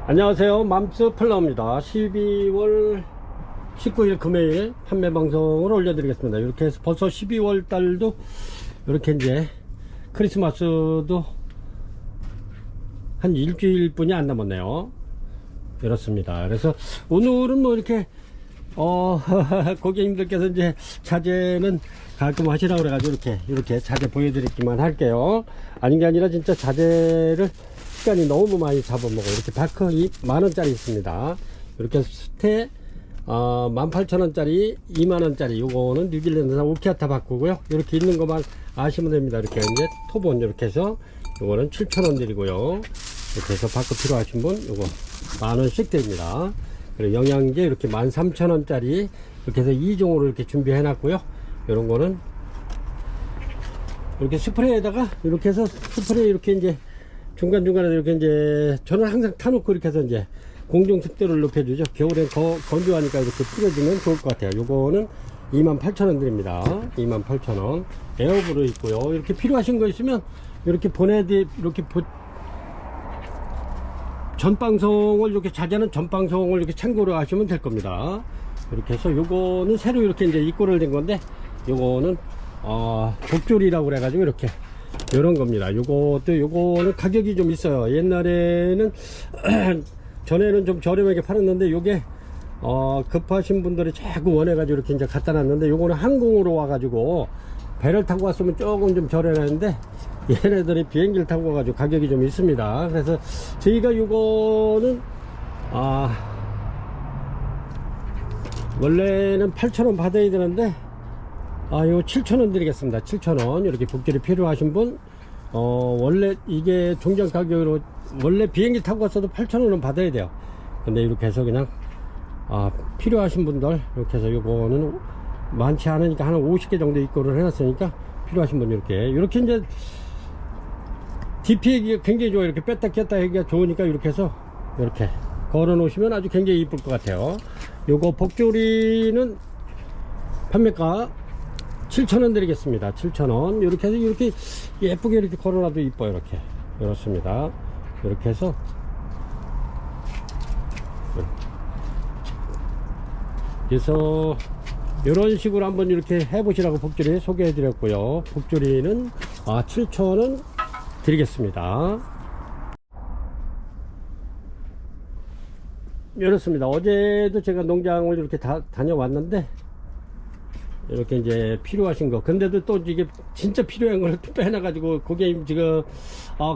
안녕하세요, 맘스 플라워입니다. 12월 19일 금요일 판매 방송을 올려드리겠습니다. 이렇게 해서 벌써 12월 달도 이렇게 이제 크리스마스도 한 일주일 뿐이 안 남았네요. 이렇습니다. 그래서 오늘은 뭐 이렇게 고객님들께서 이제 자재는 가끔 하시라고 그래가지고 이렇게 자재 보여드리기만 할게요. 아닌 게 아니라 진짜 자재를 시간이 너무 많이 잡아먹어요. 이렇게 바크 10,000원짜리 있습니다. 이렇게 스테 18,000원짜리 2만원짜리 요거는 뉴질랜드산 오키아타 바꾸고요. 이렇게 있는 것만 아시면 됩니다. 이렇게 이제 토본 이렇게 해서 요거는 7,000원 드리고요. 이렇게 해서 바크 필요하신 분 요거 만원씩 드립니다. 그리고 영양제 이렇게 13,000원짜리 이렇게 해서 2종으로 이렇게 준비해 놨고요. 요런 거는 이렇게 스프레이에다가 이렇게 해서 스프레이 이렇게 이제 중간중간에 이렇게 이제 저는 항상 타놓고 이렇게 해서 이제 공중 습도를 높여주죠. 겨울엔 건조하니까 이렇게 뿌려주면 좋을 것 같아요. 요거는 28,000원 드립니다. 28,000원 에어브로 있고요. 이렇게 필요하신 거 있으면 이렇게 이렇게 전방송을 이렇게 자재는 전방송을 이렇게 참고로 하시면 될 겁니다. 이렇게 해서 요거는 새로 이렇게 이제 입고를 된 건데 요거는 복조리라고 그래가지고 이렇게 요런 겁니다. 요거는 가격이 좀 있어요. 옛날에는 전에는 좀 저렴하게 팔았는데 요게 급하신 분들이 자꾸 원해가지고 이렇게 이제 갖다 놨는데 요거는 항공으로 와가지고 배를 타고 왔으면 조금 좀 저렴했는데 얘네들이 비행기를 타고 와가지고 가격이 좀 있습니다. 그래서 저희가 요거는 원래는 8,000원 받아야 되는데 이거 7,000원 드리겠습니다. 7,000원 이렇게 복제리 필요하신 분 원래 이게 종전 가격으로 원래 비행기 타고 왔어도 8,000원은 받아야 돼요. 근데 이렇게 해서 그냥 필요하신 분들 이렇게 해서 요거는 많지 않으니까 한 50개 정도 입고를 해놨으니까 필요하신 분 이렇게 이제 DP하기가 굉장히 좋아요. 이렇게 뺐다 꼈다 하기가 좋으니까 이렇게 해서 이렇게 걸어 놓으시면 아주 굉장히 이쁠 것 같아요. 요거 복조리는 판매가 7,000원 드리겠습니다. 7,000원 이렇게 해서 이렇게 예쁘게 이렇게 걸어놔도 이뻐요. 이렇게 이렇습니다. 이렇게 해서 그래서 이런 식으로 한번 이렇게 해보시라고 복조리 소개해 드렸고요. 복조리는 7,000원 드리겠습니다. 이렇습니다. 어제도 제가 농장을 이렇게 다녀왔는데 이렇게 이제 필요하신 거 근데도 또 이게 진짜 필요한 걸 빼놔가지고 고객님 지금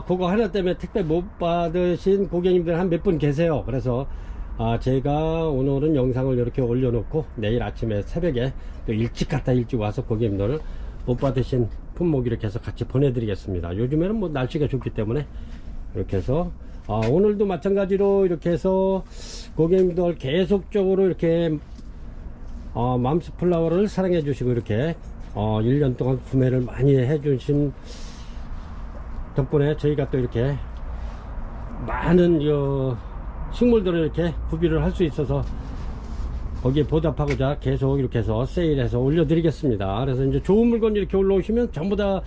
그거 하나 때문에 택배 못 받으신 고객님들 한 몇 분 계세요. 그래서 제가 오늘은 영상을 이렇게 올려놓고 내일 아침에 새벽에 또 일찍 와서 고객님들 못 받으신 품목 이렇게 해서 같이 보내드리겠습니다. 요즘에는 뭐 날씨가 좋기 때문에 이렇게 해서 오늘도 마찬가지로 이렇게 해서 고객님들 계속적으로 이렇게 맘스 플라워를 사랑해 주시고 이렇게 1년 동안 구매를 많이 해 주신 덕분에 저희가 또 이렇게 많은 식물들을 이렇게 구비를 할 수 있어서 거기에 보답하고자 계속 이렇게 해서 세일해서 올려드리겠습니다. 그래서 이제 좋은 물건 이렇게 올라오시면 전부 다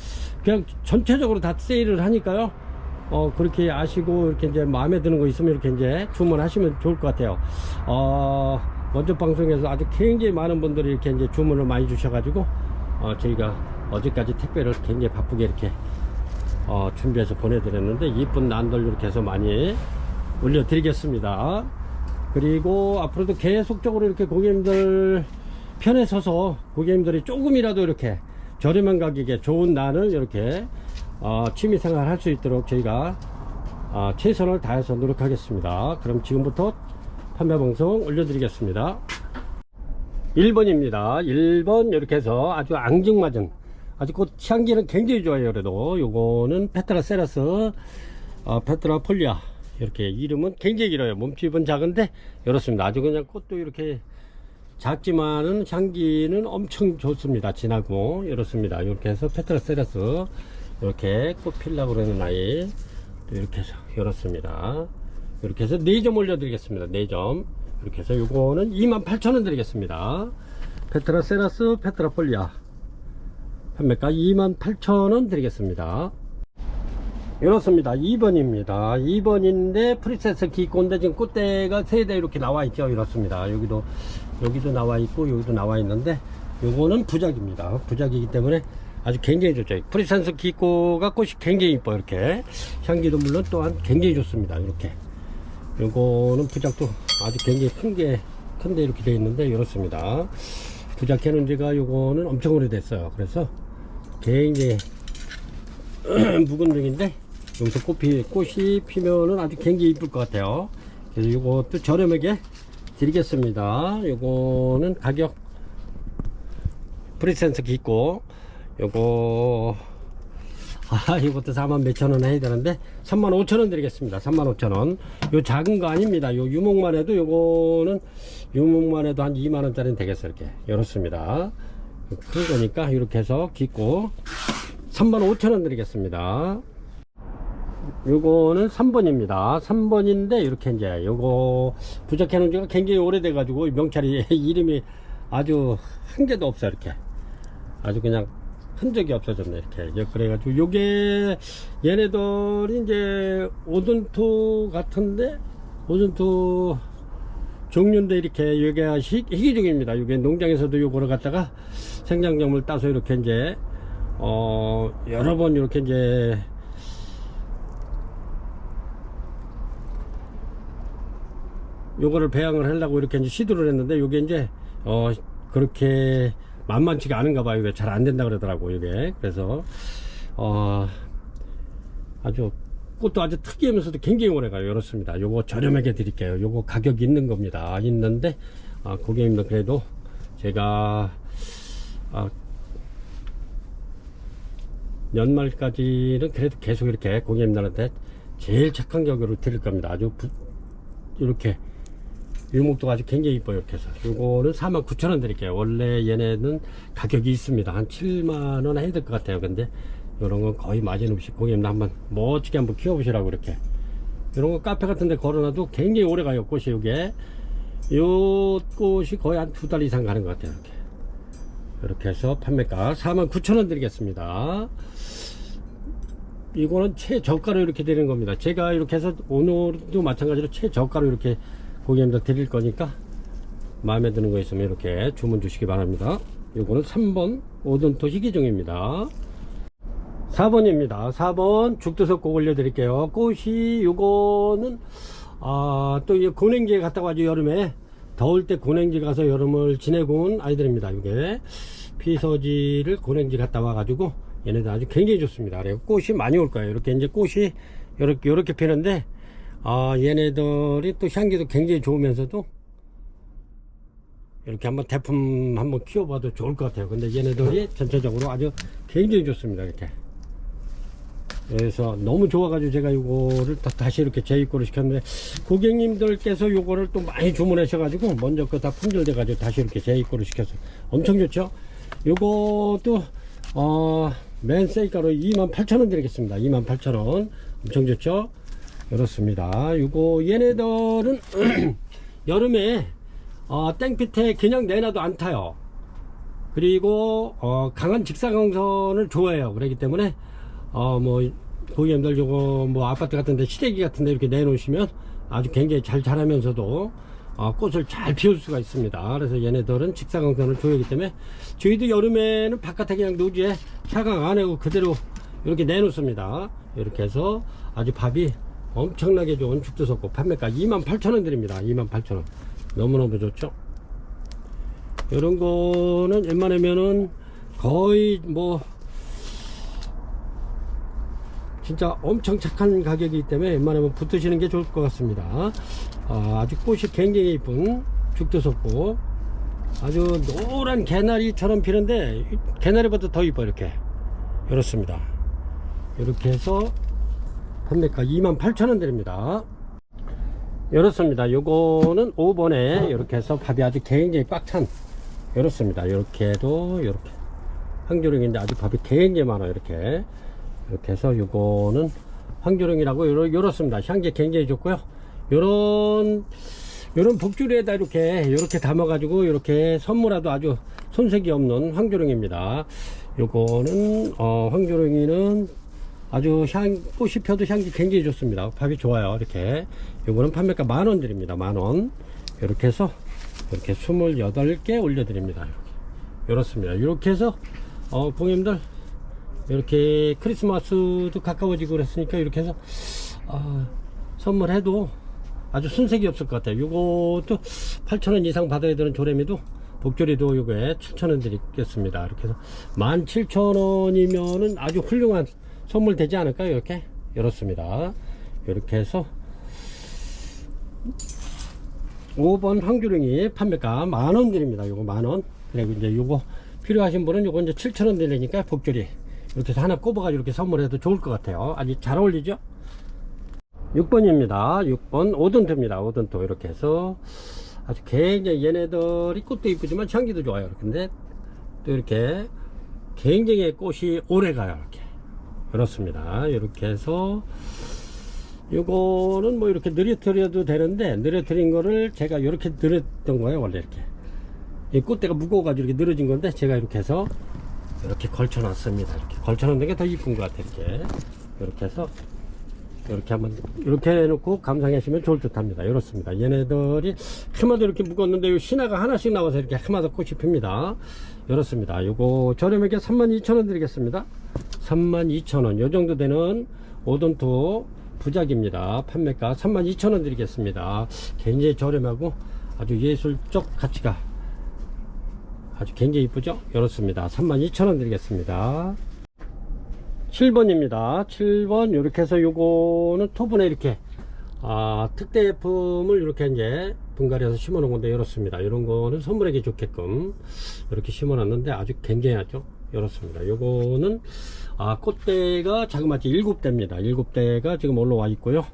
그냥 전체적으로 다 세일을 하니까요. 그렇게 아시고 이렇게 이제 마음에 드는 거 있으면 이렇게 이제 주문하시면 좋을 것 같아요. 먼저 방송에서 아주 굉장히 많은 분들이 이렇게 이제 주문을 많이 주셔가지고 저희가 어제까지 택배를 굉장히 바쁘게 이렇게 준비해서 보내드렸는데 이쁜 난들 이렇게 해서 많이 올려드리겠습니다. 그리고 앞으로도 계속적으로 이렇게 고객님들 편에 서서 고객님들이 조금이라도 이렇게 저렴한 가격에 좋은 난을 이렇게 취미생활 할 수 있도록 저희가 최선을 다해서 노력하겠습니다. 그럼 지금부터 판매 방송 올려드리겠습니다. 1번입니다. 1번 이렇게 해서 아주 앙증맞은 아주 꽃 향기는 굉장히 좋아요. 그래도 요거는 페트라 세라스 페트라 폴리아 이렇게 이름은 굉장히 길어요. 몸집은 작은데 이렇습니다. 아주 그냥 꽃도 이렇게 작지만은 향기는 엄청 좋습니다. 진하고 이렇습니다. 이렇게 해서 페트라 세라스 이렇게 꽃 필라고 그러는 아이 이렇게 해서 이렇습니다. 이렇게 해서 4점 올려드리겠습니다. 4점 이렇게 해서 요거는 28,000원 드리겠습니다. 페트라 세라스 페트라 폴리아 판매가 28,000원 드리겠습니다. 이렇습니다. 2번입니다. 2번인데 프리세스 기꼰데 지금 꽃대가 3대 이렇게 나와 있죠. 이렇습니다. 여기도 나와 있고 여기도 나와 있는데 요거는 부작입니다. 부작이기 때문에 아주 굉장히 좋죠. 프리세스 기꼬가 꽃이 굉장히 이뻐요. 이렇게 향기도 물론 또한 굉장히 좋습니다. 이렇게 요거는 부작도 아주 굉장히 큰데 이렇게 되어 있는데 이렇습니다. 부작 해놓은 지가 요거는 엄청 오래됐어요. 그래서 굉장히 묵은 중인데 여기서 꽃이 피면은 아주 굉장히 이쁠 것 같아요. 그래서 요것도 저렴하게 드리겠습니다. 요거는 가격 프리센스 깊고 요거 이것도 4만 몇천원 해야 되는데 35,000원 드리겠습니다. 35,000원. 요 작은 거 아닙니다. 요 유목만 해도 요거는 유목만 해도 한 2만원짜리는 되겠어요. 이렇게 이렇습니다. 큰 거니까 이렇게 해서 깊고 35,000원 드리겠습니다. 요거는 3번입니다. 3번인데 이렇게 이제 요거 부적해 놓은 지가 굉장히 오래돼 가지고 명찰이 이름이 아주 한 개도 없어요. 이렇게 아주 그냥 흔적이 없어졌네. 이렇게 그래가지고 요게 얘네들이 이제 오든토 같은데 오든토 종류인데 이렇게 요게 희귀종입니다. 요게 농장에서도 요거를 갖다가 생장점을 따서 이렇게 이제 여러 번 이렇게 이제 요거를 배양을 하려고 이렇게 이제 시도를 했는데 요게 이제 그렇게 만만치가 않은가 봐요. 이게 잘 안 된다 그러더라고 이게. 그래서 아주 꽃도 아주 특이하면서도 굉장히 오래 가요. 이렇습니다. 요거 저렴하게 드릴게요. 요거 가격이 있는 겁니다. 있는데 고객님들 그래도 제가 연말까지는 그래도 계속 이렇게 고객님들한테 제일 착한 가격으로 드릴 겁니다. 아주 이렇게 유목도 아주 굉장히 이뻐요. 이렇게 해서 요거는 49,000원 드릴게요. 원래 얘네는 가격이 있습니다. 한 7만원 해야 될 것 같아요. 근데 요런 건 거의 마진 없이 고객님들 한번 멋지게 한번 키워보시라고 이렇게 요런 거 카페 같은 데 걸어놔도 굉장히 오래 가요. 꽃이 요게 요 꽃이 거의 한 2달 이상 가는 것 같아요. 이렇게 해서 판매가 49,000원 드리겠습니다. 이거는 최저가로 이렇게 드리는 겁니다. 제가 이렇게 해서 오늘도 마찬가지로 최저가로 이렇게 고객님들 드릴 거니까 마음에 드는 거 있으면 이렇게 주문 주시기 바랍니다. 요거는 3번 오든토 희귀종입니다. 4번입니다. 4번 죽도석 꼭 올려드릴게요. 꽃이 요거는 또 이 고냉지에 갔다 와가지고 여름에 더울 때 고냉지 가서 여름을 지내고 온 아이들입니다. 이게 피서지를 고냉지 갔다 와가지고 얘네들 아주 굉장히 좋습니다. 그리고 꽃이 많이 올 거예요. 이렇게 이제 꽃이 요렇게 피는데 얘네들이 또 향기도 굉장히 좋으면서도 이렇게 한번 대품 한번 키워봐도 좋을 것 같아요. 근데 얘네들이 전체적으로 아주 굉장히 좋습니다. 이렇게 그래서 너무 좋아가지고 제가 이거를 다시 이렇게 재입고를 시켰는데 고객님들께서 요거를 또 많이 주문하셔가지고 먼저 거 다 품절돼가지고 다시 이렇게 재입고를 시켜서 엄청 좋죠. 요것도 맨 세이가로 28,000원 드리겠습니다. 28,000원 엄청 좋죠. 이렇습니다. 요거 얘네들은 여름에 땡볕에 그냥 내놔도 안 타요. 그리고 강한 직사광선을 좋아해요. 그렇기 때문에 뭐 고객님들 요거 뭐 아파트 같은데 시래기 같은데 이렇게 내놓으시면 아주 굉장히 잘 자라면서도 꽃을 잘 피울 수가 있습니다. 그래서 얘네들은 직사광선을 좋아하기 때문에 저희도 여름에는 바깥에 그냥 노지에 차광 안 하고 그대로 이렇게 내놓습니다. 이렇게 해서 아주 밥이 엄청나게 좋은 죽도석고 판매가 28,000원 드립니다. 28,000원 너무너무 좋죠. 이런 거는 웬만하면은 거의 뭐 진짜 엄청 착한 가격이기 때문에 웬만하면 붙으시는 게 좋을 것 같습니다. 아주 꽃이 굉장히 이쁜 죽도석고 아주 노란 개나리처럼 피는데 개나리보다 더 이뻐. 이렇게 이렇습니다. 이렇게 해서 판매가 28,000원 드립니다. 이렇습니다. 요거는 5번에 이렇게 해서 밥이 아주 굉장히 꽉 찬 이렇습니다. 이렇게도 이렇게 황조령인데 아주 밥이 굉장히 많아요. 이렇게 해서 요거는 황조령이라고 이렇습니다. 향기 굉장히 좋고요. 요런 복주리에다 이렇게 담아 가지고 이렇게 선물하도 아주 손색이 없는 황조령입니다. 요거는 황조령이는 아주 꽃이 펴도 향기 굉장히 좋습니다. 밥이 좋아요. 이렇게 요거는 판매가 10,000원 드립니다. 10,000원. 이렇게 해서 이렇게 28개 올려드립니다. 이렇습니다. 이렇게 해서 고객님들 이렇게 크리스마스도 가까워지고 그랬으니까 이렇게 해서 선물해도 아주 순색이 없을 것 같아요. 요것도 8,000원 이상 받아야 되는 조래미도 복조리도 요거에 7,000원 드리겠습니다. 이렇게 해서 17,000원이면은 아주 훌륭한 선물 되지 않을까요? 이렇게 이렇습니다. 이렇게 해서 5번 황규릉이 판매가 10,000원 드립니다. 요거 10,000원. 그리고 이제 요거 필요하신 분은 요거 이제 7,000원 드리니까 복조리 이렇게 해서 하나 꼽아가지고 이렇게 선물해도 좋을 것 같아요. 아주 잘 어울리죠? 6번입니다. 6번 오던토입니다. 오던토. 이렇게 해서 아주 굉장히 얘네들이 꽃도 이쁘지만 향기도 좋아요. 근데 또 이렇게 굉장히 꽃이 오래 가요. 이렇게 그렇습니다. 이렇게 해서 요거는 뭐 이렇게 느려뜨려도 되는데 느려뜨린 거를 제가 이렇게 늘었던 거예요. 원래 이렇게 이 꽃대가 무거워가지고 이렇게 늘어진 건데 제가 이렇게 해서 이렇게 걸쳐 놨습니다. 이렇게 걸쳐 놓는 게 더 이쁜 것 같아요. 이렇게 해서 이렇게 한번 이렇게 해놓고 감상하시면 좋을 듯 합니다. 이렇습니다. 얘네들이 해마다 이렇게 묶었는데 요 신화가 하나씩 나와서 이렇게 해마다 꽃이 핍니다. 이렇습니다. 요거 저렴하게 32,000원 드리겠습니다. 32,000원 요 정도 되는 오던토 부작입니다. 판매가 32,000원 드리겠습니다. 굉장히 저렴하고 아주 예술적 가치가 아주 굉장히 이쁘죠? 이렇습니다. 32,000원 드리겠습니다. 7번입니다. 7번 이렇게 해서 요거는 토분에 이렇게 특대품을 이렇게 이제 분갈이해서 심어 놓은 건데 이렇습니다. 이런 거는 선물하기 좋게끔 이렇게 심어 놨는데 아주 굉장하죠. 이렇습니다. 요거는 꽃대가 자그마치 7대입니다. 7대가 지금 올라와 있고요.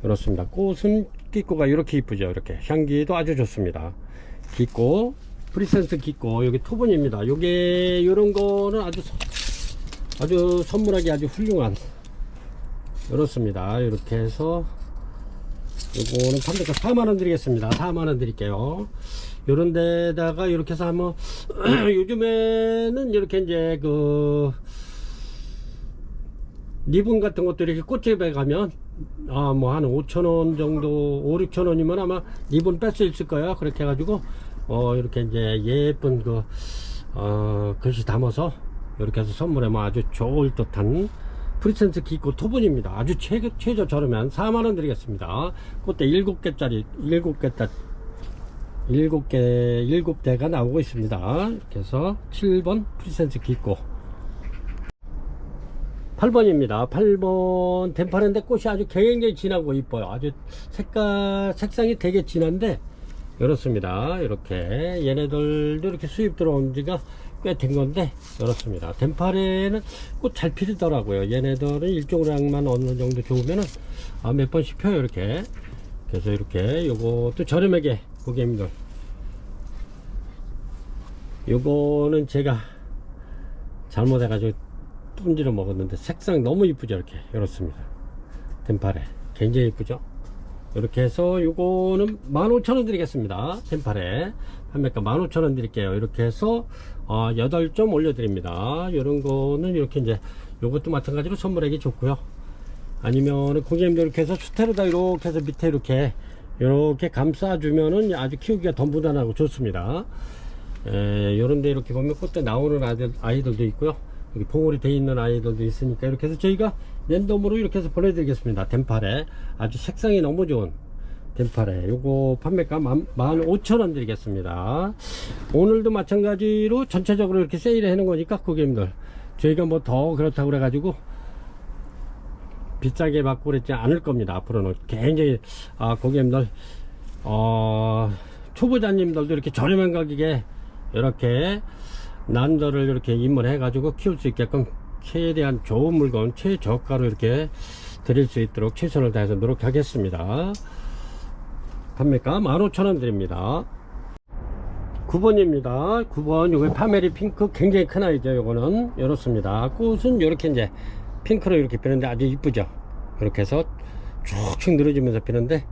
이렇습니다. 꽃은 기꼬가 이렇게 이쁘죠. 이렇게 향기도 아주 좋습니다. 기꼬 프리센스 기꼬 여기 토분입니다. 요게 이런 거는 아주 선물하기 아주 훌륭한 이렇습니다. 이렇게 해서 요거는 판매가 4만원 드리겠습니다. 4만원 드릴게요. 요런 데다가 이렇게 해서 한번 요즘에는 이렇게 이제 그 리본 같은 것도 이렇게 꽃집에 가면 뭐 한 5,000원 정도 5,000~6,000원이면 아마 리본 뺄 수 있을 거야. 그렇게 해가지고 이렇게 이제 예쁜 그 글씨 담아서 이렇게 해서 선물하면 아주 좋을 듯한 프리센스 기꼬 토분입니다. 아주 최저 저렴한 4만원 드리겠습니다. 꽃대 7대가 나오고 있습니다. 이렇게 해서 7번 프리센스 기꼬 8번입니다. 8번 덴파렌데 꽃이 아주 굉장히 진하고 이뻐요. 아주 색상이 되게 진한데 이렇습니다. 이렇게 얘네들도 이렇게 수입 들어온 지가 꽤 된 건데 이렇습니다. 덴파레는 꽃 잘 피더라고요. 얘네들은 일종량만 어느 정도 좋으면은 몇 번씩 펴요. 이렇게 그래서 이렇게 요것도 저렴하게 고객님들 요거는 제가 잘못해가지고 뿜지를 먹었는데 색상 너무 이쁘죠. 이렇게 이렇습니다. 덴파레 굉장히 이쁘죠. 이렇게 해서 요거는 15,000원 드리겠습니다. 덴파레 판매가 15,000원 드릴게요. 이렇게 해서 8점 올려드립니다. 이런 거는 이렇게 이제 요것도 마찬가지로 선물하기 좋고요. 아니면 고객님들 이렇게 해서 수태로다 이렇게 해서 밑에 이렇게 감싸주면은 아주 키우기가 더 무난하고 좋습니다. 요런데 이렇게 보면 꽃대 나오는 아이들도 있고요. 여기 봉오리 돼 있는 아이들도 있으니까 이렇게 해서 저희가 랜덤으로 이렇게 해서 보내드리겠습니다. 덴파레 아주 색상이 너무 좋은 덴파레 요거 판매가 15,000원 드리겠습니다. 오늘도 마찬가지로 전체적으로 이렇게 세일을 해놓은 거니까 고객님들 저희가 뭐 더 그렇다고 그래가지고 비싸게 받고 그랬지 않을 겁니다. 앞으로는 굉장히 고객님들 초보자님들도 이렇게 저렴한 가격에 이렇게 난도를 이렇게 입문해 가지고 키울 수 있게끔 최대한 좋은 물건 최저가로 이렇게 드릴 수 있도록 최선을 다해서 노력하겠습니다. 판매가 15,000원 드립니다. 9번입니다. 9번 요거 파메리 핑크 굉장히 큰 아이죠. 요거는 이렇습니다. 꽃은 이렇게 이제 핑크로 이렇게 피는데 아주 이쁘죠. 이렇게 해서 쭉쭉 늘어지면서 피는데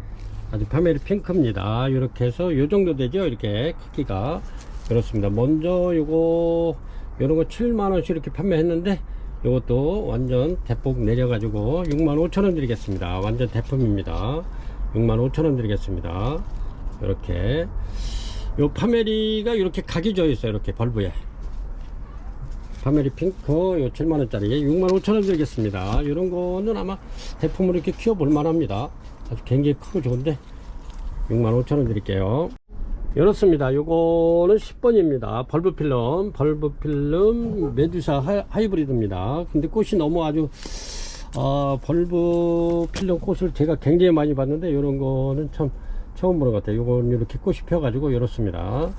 아주 파메리 핑크입니다. 이렇게 해서 요 정도 되죠. 이렇게 크기가 그렇습니다. 먼저 요거 요런 거 7만원씩 이렇게 판매했는데 요것도 완전 대폭 내려가지고 65,000원 드리겠습니다. 완전 대품입니다. 65,000원 드리겠습니다. 이렇게 요 파메리가 이렇게 각이 져 있어요. 이렇게 벌브에 파메리 핑크 요 7만원짜리 65,000원 드리겠습니다. 이런 거는 아마 대품으로 이렇게 키워볼 만합니다. 아주 굉장히 크고 좋은데 65,000원 드릴게요. 이렇습니다. 요거는 10번입니다. 벌브 필름 메두사 하이브리드입니다. 근데 꽃이 너무 아주 벌브 필름 꽃을 제가 굉장히 많이 봤는데 이런 거는 참 처음 보는 것 같아요. 요건 이렇게 꽃이 펴 가지고 이렇습니다.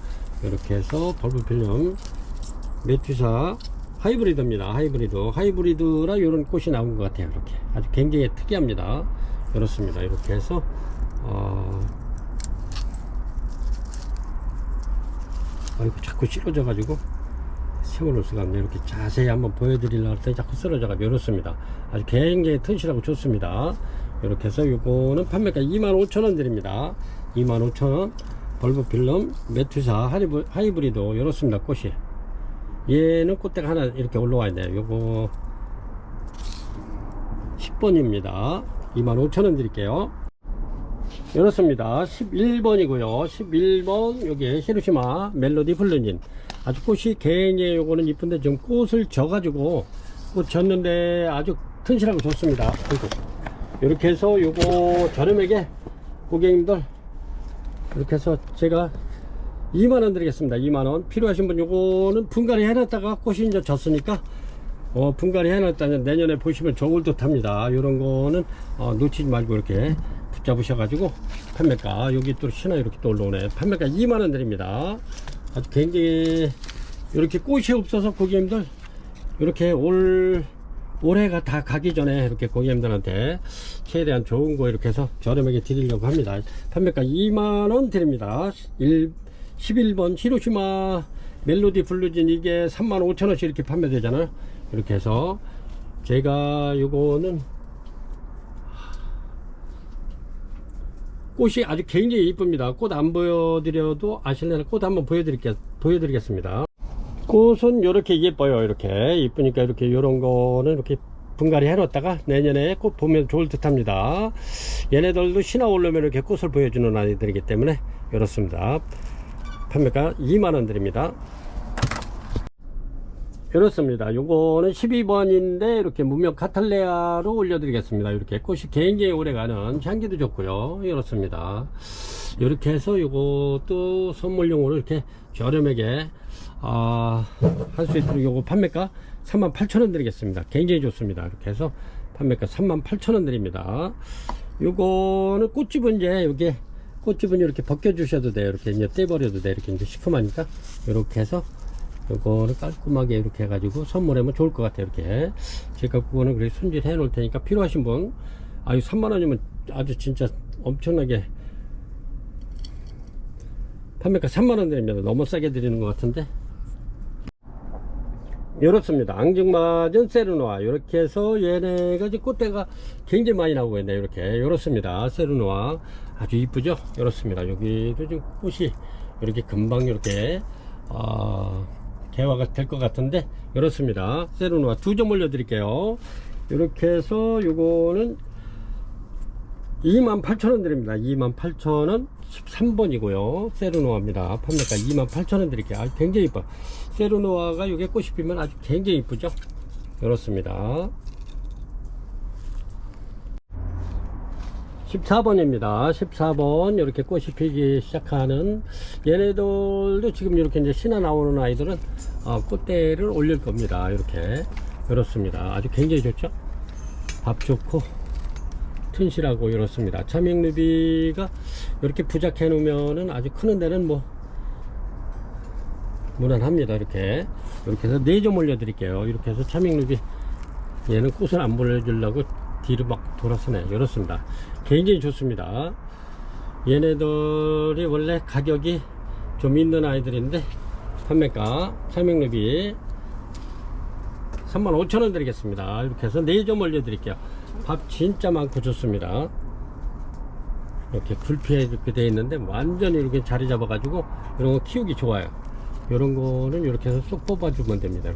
이렇게 해서 벌브 필름 메두사 하이브리드입니다. 하이브리드라 이런 꽃이 나온 것 같아요. 이렇게 아주 굉장히 특이합니다. 이렇습니다. 이렇게 해서 아이고 자꾸 쓰러져 가지고 세워놓을 수가 없네. 이렇게 자세히 한번 보여드리려고 했더니 자꾸 쓰러져 가지고 이렇습니다. 아주 굉장히 튼실하고 좋습니다. 이렇게 해서 요거는 판매가 25,000원 드립니다. 25,000원 벌브 필름 메투사 하이브리드 이렇습니다. 꽃이 얘는 꽃대가 하나 이렇게 올라와 있네요. 요거 10번입니다 25,000원 드릴게요. 이렇습니다. 11번이고요 11번 요게 히로시마 멜로디 블루진 아주 꽃이 굉장히 요거는 이쁜데 지금 꽃을 져 가지고 꽃 졌는데 아주 튼실하고 좋습니다. 그리고 이렇게 해서 요거 저렴하게 고객님들 이렇게 해서 제가 2만원 드리겠습니다. 2만원 필요하신 분 요거는 분갈이 해놨다가 꽃이 이제 졌으니까 분갈이 해놨다면 내년에 보시면 좋을 듯 합니다. 요런 거는 놓치지 말고 이렇게 붙잡으셔 가지고 판매가 여기 또 신화 이렇게 또 올라오네. 판매가 2만원 드립니다. 아주 굉장히 이렇게 꽃이 없어서 고객님들 이렇게 올해가 다 가기 전에 이렇게 고객님들한테 최대한 좋은 거 이렇게 해서 저렴하게 드리려고 합니다. 판매가 2만원 드립니다. 11번 히로시마 멜로디 블루진 이게 35,000원씩 이렇게 판매되잖아요. 이렇게 해서 제가 요거는 꽃이 아주 굉장히 이쁩니다. 꽃 안 보여드려도 아실래나 꽃 한번 보여드리겠습니다. 꽃은 이렇게 예뻐요. 이렇게 이쁘니까 이렇게 요런 거는 이렇게 분갈이 해놨다가 내년에 꽃 보면 좋을 듯 합니다. 얘네들도 신화 올려면 이렇게 꽃을 보여주는 아이들이기 때문에 이렇습니다. 판매가 2만원 드립니다. 이렇습니다. 요거는 12번인데 이렇게 무명 카탈레아로 올려드리겠습니다. 이렇게 꽃이 굉장히 오래가는 향기도 좋고요. 이렇습니다. 이렇게 해서 요것도 선물용으로 이렇게 저렴하게 할 수 있도록 요거 판매가 38,000원 드리겠습니다. 굉장히 좋습니다. 이렇게 해서 판매가 38,000원 드립니다. 요거는 꽃집은 이제 여기 꽃집은 이렇게 벗겨 주셔도 돼요. 이렇게 이제 떼버려도 돼요. 이렇게 이제 시큼하니까 이렇게 해서 요거를 깔끔하게 이렇게 해가지고 선물하면 좋을 것 같아요. 이렇게 제가 그거는 그렇게 손질해 놓을 테니까 필요하신 분 3만원이면 아주 진짜 엄청나게 판매가 3만원 드립니다. 너무 싸게 드리는 것 같은데 이렇습니다. 앙증맞은 세르노아 이렇게 해서 얘네가 이제 꽃대가 굉장히 많이 나오고 있네요. 이렇게 이렇습니다. 세르노아 아주 이쁘죠. 이렇습니다. 여기도 지금 꽃이 이렇게 금방 이렇게 개화가 될 것 같은데 이렇습니다. 세르노아 2점 올려 드릴게요. 이렇게 해서 요거는 28,000원 드립니다. 28,000원 13번이고요 세르노아입니다. 판매가 28,000원 드릴게요. 아주 굉장히 이뻐. 세르노아가 요게 꽃이 피면 아주 굉장히 이쁘죠. 이렇습니다. 14번입니다. 14번 이렇게 꽃이 피기 시작하는 얘네들도 지금 이렇게 이제 신화 나오는 아이들은 꽃대를 올릴 겁니다. 이렇게 이렇습니다. 아주 굉장히 좋죠. 밥 좋고 튼실하고 이렇습니다. 차밍루비가 이렇게 부작해 놓으면은 아주 크는 데는 뭐 무난합니다. 이렇게 해서 4점 올려 드릴게요. 이렇게 해서 차밍루비 얘는 꽃을 안 보내주려고 뒤로 막 돌아서네. 이렇습니다. 굉장히 좋습니다. 얘네들이 원래 가격이 좀 있는 아이들인데 판매가 차밍루비 35,000원 드리겠습니다. 이렇게 해서 4점 올려 드릴게요. 밥 진짜 많고 좋습니다. 이렇게 굴피에 이렇게 되어 있는데 완전히 이렇게 자리 잡아 가지고 이런 거 키우기 좋아요. 이런 거는 이렇게 해서 쏙 뽑아 주면 됩니다.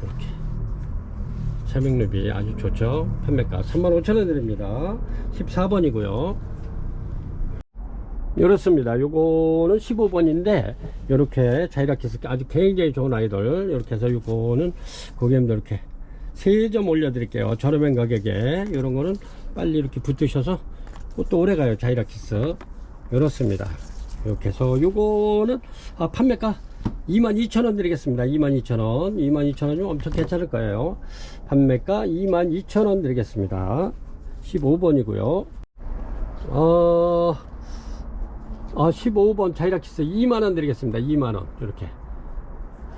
이렇게 세명루비 아주 좋죠. 판매가 35,000원 드립니다. 14번이고요. 이렇습니다. 요거는 15번인데 요렇게 자이라키스 아주 굉장히 좋은 아이들, 이렇게 해서 요거는 고객님들 이렇게 3점 올려 드릴게요. 저렴한 가격에. 요런 거는 빨리 이렇게 붙으셔서 꽃도 오래 가요. 자이라키스 이렇습니다. 이렇게 해서 요거는 판매가 22,000원 드리겠습니다. 22,000원. 22,000원이면 엄청 괜찮을 거예요. 판매가 22,000원 드리겠습니다. 15번이고요. 15번 자이라키스 2만원 드리겠습니다. 2만원. 이렇게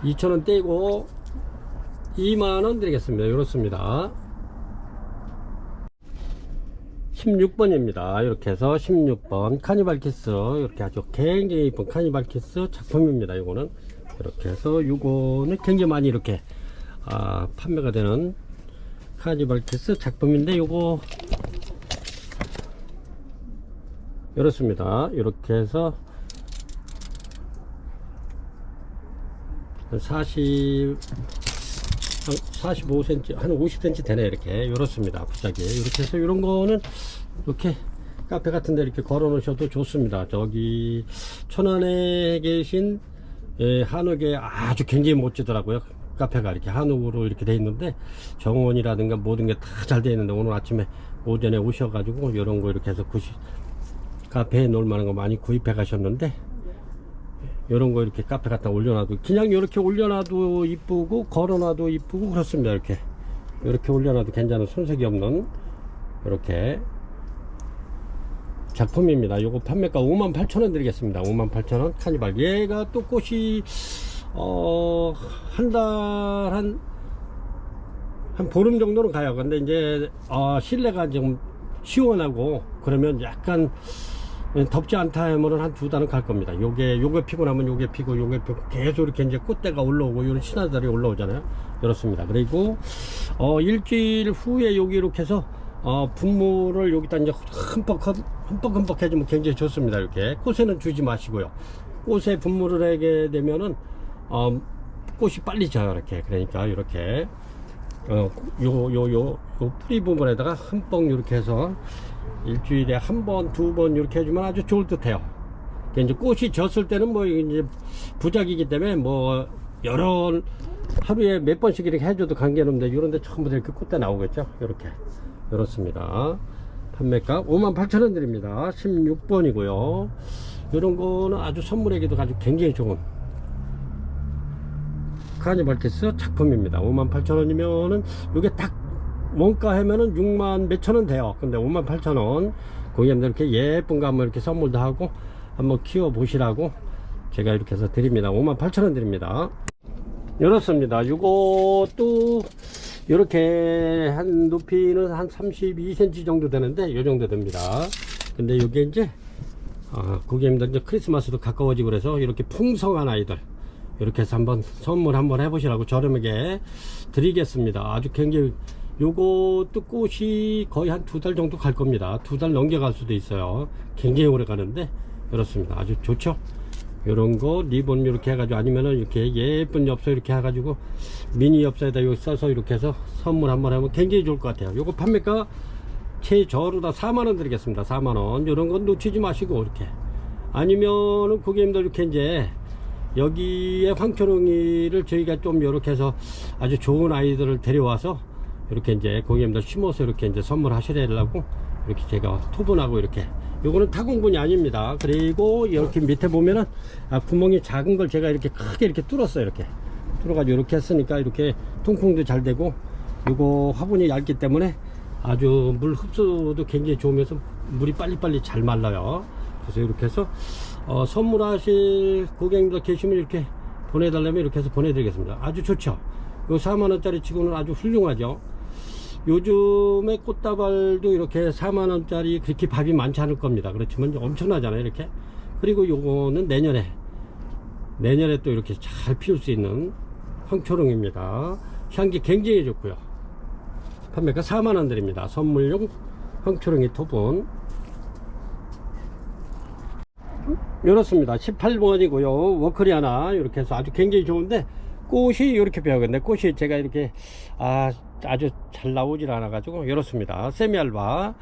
2,000원 떼고 2만원 드리겠습니다. 이렇습니다. 16번입니다. 이렇게 해서 16번 카니발 키스, 이렇게 아주 굉장히 이쁜 카니발 키스 작품입니다. 이거는 이렇게 해서 요거는 굉장히 많이 이렇게 판매가 되는 카니발 키스 작품인데, 요거 이렇습니다. 이렇게 해서 45cm, 한 50cm 되네. 이렇게 이렇습니다. 부작이 이렇게 해서 이런 거는 이렇게 카페 같은 데 이렇게 걸어 놓으셔도 좋습니다. 저기 천안에 계신 한옥에 아주 굉장히 멋지더라고요. 카페가 이렇게 한옥으로 이렇게 돼 있는데, 정원이라든가 모든 게 다 잘 돼 있는데, 오늘 아침에 오전에 오셔가지고 이런 거 이렇게 해서 카페에 놓을 만한 거 많이 구입해 가셨는데, 이런 거 이렇게 카페 갖다 올려놔도, 그냥 이렇게 올려놔도 이쁘고 걸어놔도 이쁘고 그렇습니다. 이렇게 올려놔도 괜찮은, 손색이 없는 이렇게 작품입니다. 요거 판매가 58,000원 드리겠습니다. 58,000원 카니발. 얘가 또 꽃이 한 달 한 보름 정도는 가요. 근데 이제 실내가 좀 시원하고 그러면 약간 덥지 않다 하면은 한 2달은 갈 겁니다. 요게 피고 나면 요게 피고 계속 이렇게 이제 꽃대가 올라오고 이런 신화들이 올라오잖아요. 그렇습니다. 그리고 일주일 후에 여기 이렇게 해서 분무를 여기다 이제 흠뻑 해주면 굉장히 좋습니다. 이렇게 꽃에는 주지 마시고요. 꽃에 분무를 하게 되면은 꽃이 빨리 져요. 이렇게. 그러니까 이렇게 요 뿌리 부분에다가 흠뻑 이렇게 해서 일주일에 한 번, 2번 이렇게 해주면 아주 좋을 듯 해요. 이제 꽃이 졌을 때는 뭐 이제 부작이기 때문에 뭐 여러 하루에 몇 번씩 이렇게 해줘도 관계는 없는데, 이런데 전부 다 이렇게 꽃대 나오겠죠. 이렇게 이렇습니다. 판매가 58,000원 드립니다. 16번이고요. 이런 거는 아주 선물하기도 아주 굉장히 좋은 카니발 키스 작품입니다. 58,000원이면은 이게 딱 원가 하면은 6만 몇천원 돼요. 근데 58,000원 고객님들 이렇게 예쁜 거 한번 이렇게 선물도 하고 한번 키워 보시라고 제가 이렇게 해서 드립니다. 58,000원 드립니다. 이렇습니다. 요것도 이렇게 한 높이는 한 32cm 정도 되는데 요 정도 됩니다. 근데 요게 이제 고객님들 이제 크리스마스도 가까워지고 그래서 이렇게 풍성한 아이들 이렇게 해서 한번 선물 한번 해보시라고 저렴하게 드리겠습니다. 아주 굉장히, 요것도 꽃이 거의 한 2달 정도 갈 겁니다. 2달 넘겨갈 수도 있어요. 굉장히 오래 가는데 그렇습니다. 아주 좋죠. 요런 거 리본 이렇게 해가지고, 아니면은 이렇게 예쁜 엽서 이렇게 해가지고 미니 엽서에다 여기 써서 이렇게 해서 선물 한번 하면 굉장히 좋을 것 같아요. 요거 판매가 최저로다 4만원 드리겠습니다. 4만원. 요런 건 놓치지 마시고, 이렇게. 아니면은 고객님들 이렇게 이제 여기에 황초롱이를 저희가 좀 이렇게 해서 아주 좋은 아이들을 데려와서 이렇게 이제 고객님들 심어서 이렇게 이제 선물하시려고 이렇게 제가 토분하고, 이렇게 요거는 타공분이 아닙니다. 그리고 이렇게 밑에 보면은 구멍이 작은 걸 제가 이렇게 크게 이렇게 뚫었어요. 이렇게 뚫어가지고 이렇게 했으니까 이렇게 통풍도 잘 되고, 요거 화분이 얇기 때문에 아주 물 흡수도 굉장히 좋으면서 물이 빨리빨리 잘 말라요. 그래서 이렇게 해서 선물하실 고객님들 계시면 이렇게 보내달라면 이렇게 해서 보내드리겠습니다. 아주 좋죠. 요 4만원짜리 치고는 아주 훌륭하죠. 요즘에 꽃다발도 이렇게 4만원짜리 그렇게 밥이 많지 않을 겁니다. 그렇지만 엄청나잖아요. 이렇게. 그리고 요거는 내년에 또 이렇게 잘 피울 수 있는 황초롱입니다. 향기 굉장히 좋고요. 판매가 4만원 드립니다. 선물용 황초롱이 토분. 이렇습니다. 18번이고요. 워커리 하나 이렇게 해서 아주 굉장히 좋은데, 꽃이 이렇게 배어겠네. 꽃이 제가 이렇게 아주 잘 나오질 않아 가지고 이렇습니다. 세미알바.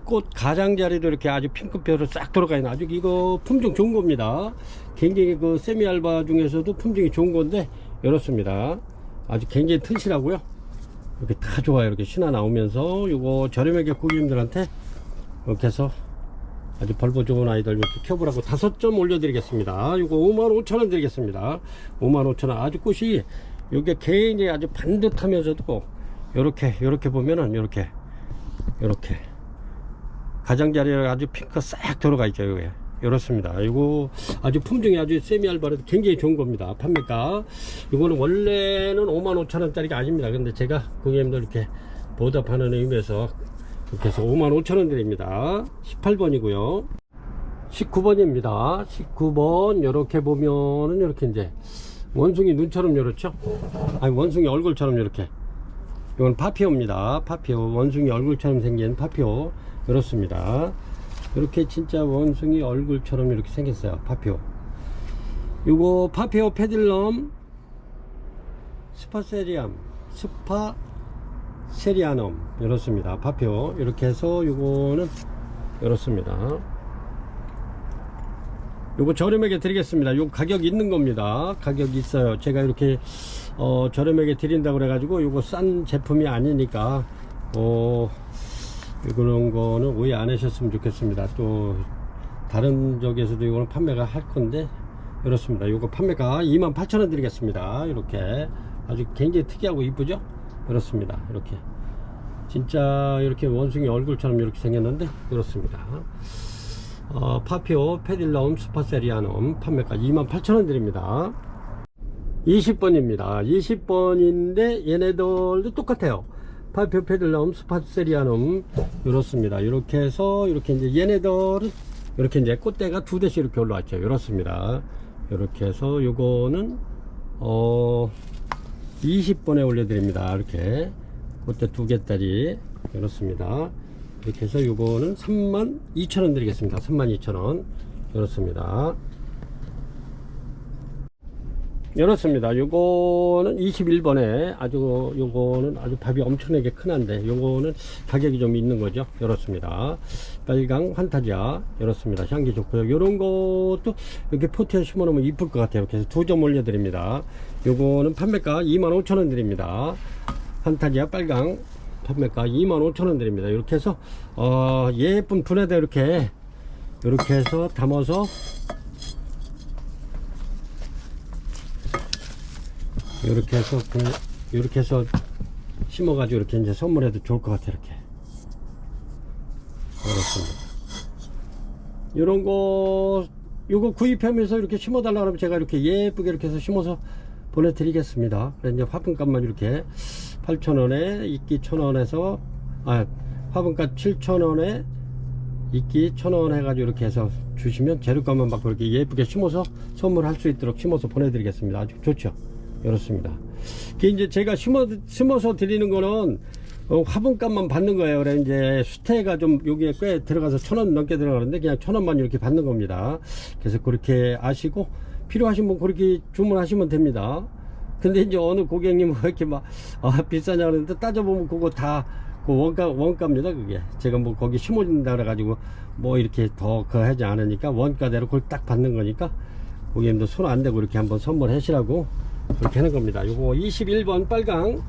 꽃 가장자리도 이렇게 아주 핑크빛으로 싹 들어가 있는 아주 이거 품종 좋은 겁니다. 굉장히 그 세미알바 중에서도 품종이 좋은 건데 이렇습니다. 아주 굉장히 튼실하고요. 이렇게 다 좋아요. 이렇게 신화 나오면서 요거 저렴하게 고객님들한테 이렇게 해서 아주 벌보 좋은 아이들 이렇게 켜보라고 5점 올려드리겠습니다. 요거 55,000원 드리겠습니다. 55,000원. 아주 꽃이 요게 굉장히 아주 반듯하면서도 요렇게 보면은 요렇게 가장자리에 아주 핑크 싹 들어가 있죠. 요게 이렇습니다. 요거 아주 품종이 아주 세미알바라도 굉장히 좋은 겁니다. 판매가 요거는 원래는 55,000원 짜리가 아닙니다. 근데 제가 고객님들 이렇게 보답하는 의미에서 이렇게 해서 55,000원 드립니다. 18번이고요 19번입니다 19번 요렇게 보면은 요렇게 이제 원숭이 눈처럼 요렇죠. 아니 원숭이 얼굴처럼 요렇게, 이건 파피오입니다. 파피오. 원숭이 얼굴처럼 생긴 파피오. 이렇습니다. 이렇게 진짜 원숭이 얼굴처럼 이렇게 생겼어요. 파피오. 요거 파피오 페딜럼 스파세리안엄 이렇습니다. 파피오. 이렇게 해서 요거는 이렇습니다. 요거 저렴하게 드리겠습니다. 요 가격 있는 겁니다. 가격 있어요. 제가 이렇게 저렴하게 드린다고 그래가지고 요거 싼 제품이 아니니까 그런 거는 오해 안 하셨으면 좋겠습니다. 또 다른 쪽에서도 이거는 판매가 할 건데 이렇습니다. 요거 판매가 28,000원 드리겠습니다. 이렇게 아주 굉장히 특이하고 이쁘죠? 그렇습니다. 이렇게 진짜 이렇게 원숭이 얼굴처럼 이렇게 생겼는데 그렇습니다. 파피오 페딜럼 스파세리안엄 판매가 28,000원 드립니다. 20번입니다 20번인데 얘네들도 똑같아요. 파피오 페딜럼 스파세리안엄 이렇습니다. 이렇게 해서 이렇게 이제 얘네들은 이렇게 이제 꽃대가 2대씩 이렇게 올라왔죠. 이렇습니다. 이렇게 해서 요거는 20번에 올려드립니다. 이렇게 꽃대 2개짜리 이렇습니다. 이렇게 해서 요거는 32,000원 드리겠습니다. 32,000원. 이렇습니다. 이렇습니다. 요거는 21번에 아주 요거는 아주 밥이 엄청나게 큰한데 요거는 가격이 좀 있는 거죠. 이렇습니다. 빨강 환타지아 이렇습니다. 향기 좋고요. 요런 것도 이렇게 포트에 심어 놓으면 이쁠 것 같아요. 이렇게 해서 2점 올려 드립니다. 요거는 판매가 25,000원 드립니다. 환타지아 빨강 판매가 25,000원 드립니다. 이렇게 해서 예쁜 분에다 이렇게 해서 담아서 이렇게 해서 심어 가지고 이렇게 이제 선물해도 좋을 것 같아요. 이렇게 그렇습니다. 이런 거 요거 구입하면서 이렇게 심어 달라 그러면 제가 이렇게 예쁘게 이렇게 해서 심어서 보내드리겠습니다. 그래서 이제 화분값만 이렇게 8,000원에 이끼 1,000원에서 화분값 7,000원에 이끼 1,000원 해가지고 이렇게 해서 주시면 재료값만 받고 이렇게 예쁘게 심어서 선물할 수 있도록 심어서 보내드리겠습니다. 아주 좋죠. 이렇습니다. 이제 제가 심어서 드리는 거는 화분값만 받는 거예요. 그래 이제 수태가 좀 여기에 꽤 들어가서 1,000원 넘게 들어가는데 그냥 1,000원만 이렇게 받는 겁니다. 그래서 그렇게 아시고 필요하신 분 그렇게 주문하시면 됩니다. 근데 이제 어느 고객님은 왜 이렇게 막 비싸냐 그러는데 따져보면 그거 다 그 원가입니다. 그게 제가 뭐 거기 심어준다 그래가지고 뭐 이렇게 더 그 하지 않으니까 원가대로 그걸 딱 받는 거니까 고객님도 손 안 대고 이렇게 한번 선물하시라고 그렇게 하는 겁니다. 요거 21번 빨강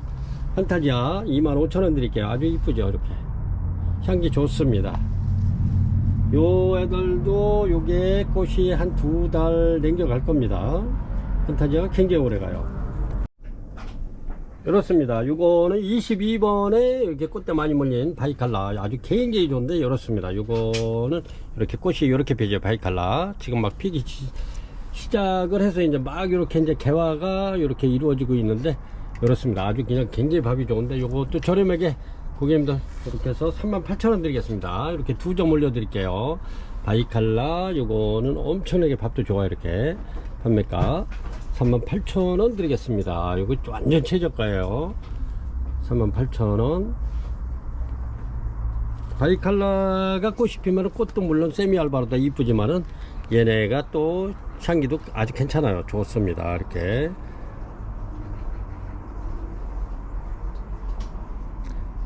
판타지아 25,000원 드릴게요. 아주 이쁘죠. 이렇게 향기 좋습니다. 요 애들도 요게 꽃이 한 2달 남겨갈 겁니다. 판타지아가 굉장히 오래 가요. 이렇습니다. 요거는 22번에 이렇게 꽃대 많이 몰린 바이칼라 아주 굉장히 좋은데 이렇습니다. 요거는 이렇게 꽃이 이렇게 펴죠. 바이칼라 지금 막 피기 시작을 해서 이제 막 이렇게 이제 개화가 이렇게 이루어지고 있는데 이렇습니다. 아주 그냥 굉장히 밥이 좋은데 요것도 저렴하게 고객님들 이렇게 해서 38,000원 드리겠습니다. 이렇게 2점 올려 드릴게요. 바이칼라 요거는 엄청나게 밥도 좋아요. 이렇게 판매가 38,000원 드리겠습니다. 요거 완전 최저가예요. 38,000원. 바이칼라가 꽃이 피면 꽃도 물론 세미알바보다 이쁘지만은 얘네가 또 향기도 아주 괜찮아요. 좋습니다. 이렇게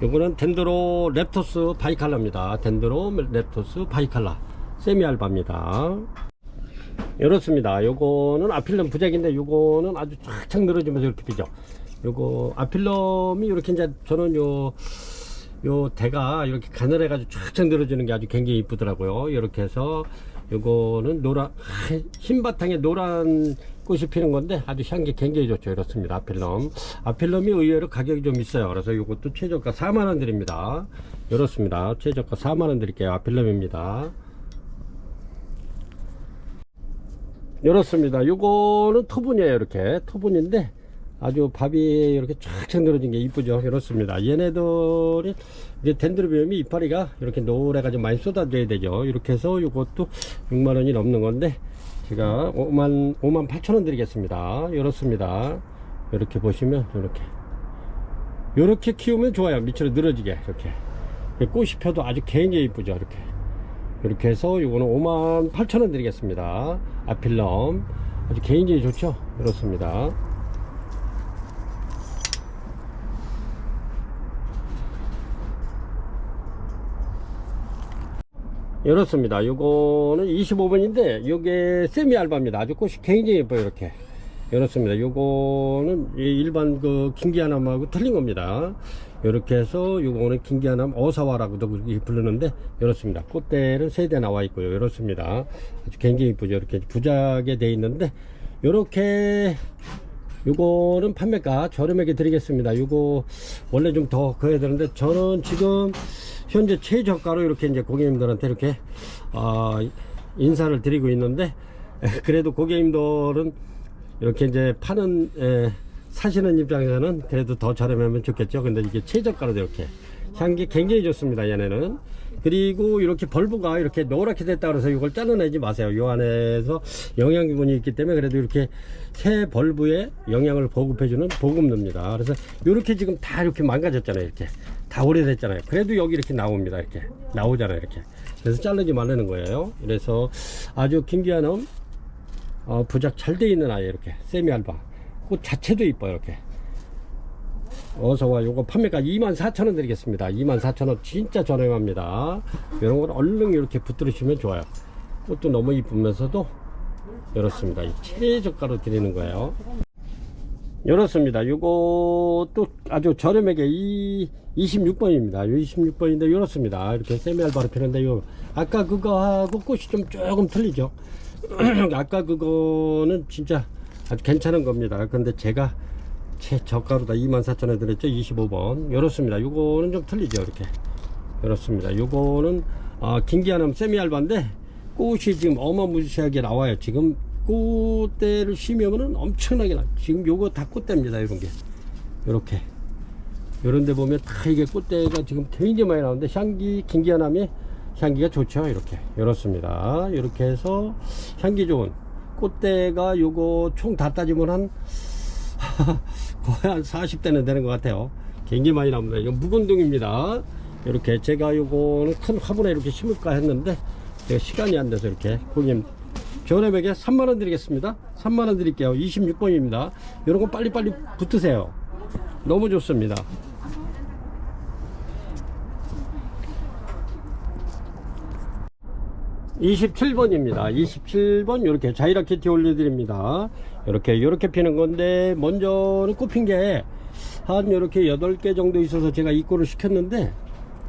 요거는 덴드로 랩토스 바이칼라입니다. 덴드로 랩토스 바이칼라 세미알바입니다. 이렇습니다. 요거는 아필럼 부작인데 요거는 아주 쫙쫙 늘어지면서 이렇게 피죠. 요거 아필럼이 이렇게 이제 저는 요 대가 이렇게 가늘해 가지고 쫙쫙 늘어지는 게 아주 굉장히 이쁘더라고요. 이렇게 해서 요거는 노란 흰 바탕에 노란 꽃이 피는 건데 아주 향기 굉장히 좋죠. 이렇습니다. 아필럼이 의외로 가격이 좀 있어요. 그래서 요것도 최저가 4만원 드립니다. 이렇습니다. 최저가 4만원 드릴게요. 아필럼입니다. 이렇습니다. 요거는 토분이에요. 이렇게 토분인데 아주 밥이 이렇게 쫙쫙 늘어진 게 이쁘죠. 이렇습니다. 얘네들이 이제 덴드로비움이 이파리가 이렇게 노래가 좀 많이 쏟아져야 되죠. 이렇게 해서 요것도 6만원이 넘는 건데 제가 5만 8천원 드리겠습니다. 이렇습니다. 이렇게 보시면 이렇게 키우면 좋아요. 밑으로 늘어지게 이렇게 꽃이 펴도 아주 굉장히 이쁘죠. 이렇게 해서 요거는 5만 8천원 드리겠습니다. 아필럼 아주 굉장히 좋죠. 이렇습니다. 이렇습니다. 요거는 25번인데 요게 세미알바입니다. 아주 꽃이 굉장히 예뻐요. 이렇습니다. 요거는 일반 그 긴기아남하고 틀린 겁니다. 이렇게 해서 요거는 긴기아남 어사와라고도 부르는데 이렇습니다. 꽃대는 3대 나와 있고요. 이렇습니다. 아주 굉장히 예쁘죠. 이렇게 부작에 돼 있는데 요렇게 요거는 판매가 저렴하게 드리겠습니다. 요거 원래 좀 더 그어야 되는데 저는 지금 현재 최저가로 이렇게 이제 고객님들한테 이렇게 인사를 드리고 있는데 그래도 고객님들은 이렇게 이제 사시는 입장에서는 그래도 더 저렴하면 좋겠죠. 근데 이게 최저가로 이렇게 향기 굉장히 좋습니다. 얘네는. 그리고 이렇게 벌브가 이렇게 노랗게 됐다 그래서 이걸 잘라내지 마세요. 요 안에서 영양분이 있기 때문에 그래도 이렇게 새 벌브에 영양을 보급해주는 보급입니다. 그래서 이렇게 지금 다 이렇게 망가졌잖아요. 이렇게 다 오래됐잖아요. 그래도 여기 이렇게 나옵니다. 이렇게 나오잖아요. 이렇게. 그래서 자르지 말라는 거예요. 그래서 아주 긴기아남 부작 잘 돼 있는 아이 이렇게 세미알바 꽃 자체도 이뻐요. 이렇게 어서와 요거 판매가 24,000원 드리겠습니다. 24,000원 진짜 저렴합니다. 이런 건 얼른 이렇게 붙들으시면 좋아요. 꽃도 너무 이쁘면서도 이렇습니다. 최저가로 드리는 거예요. 이렇습니다. 요것도 아주 저렴하게 26번입니다. 26번인데 이렇습니다. 이렇게 세미알바로 피는데 요 아까 그거하고 꽃이 좀 조금 틀리죠. 아까 그거는 진짜 아주 괜찮은 겁니다. 근데 제가 최저가로다 24,000원 드렸죠. 25번 이렇습니다. 요거는 좀 틀리죠. 이렇습니다. 요거는 긴기아남 세미알바인데 꽃이 지금 어마무시하게 나와요. 지금 꽃대를 심으면은 엄청나게 나요. 지금 요거 다 꽃대입니다. 이렇게 요런데 보면 다 이게 꽃대가 지금 굉장히 많이 나오는데 긴기아남이 향기가 좋죠. 이렇습니다. 이렇게 해서 향기 좋은 꽃대가 요거 총 다 따지면 거의 한 40대는 되는 것 같아요. 굉장히 많이 나옵니다. 이거 묵은둥입니다. 이렇게 제가 요거는 큰 화분에 이렇게 심을까 했는데 제가 시간이 안 돼서 이렇게 고객님 저렴하게 3만원 드리겠습니다. 3만원 드릴게요. 26번입니다. 이런 거 빨리빨리 붙으세요. 너무 좋습니다. (27번입니다) 27번 이렇게 자이라키티 올려드립니다. 이렇게 피는 건데 먼저는 꽃핀 게 한 이렇게 8개 정도 있어서 제가 입고를 시켰는데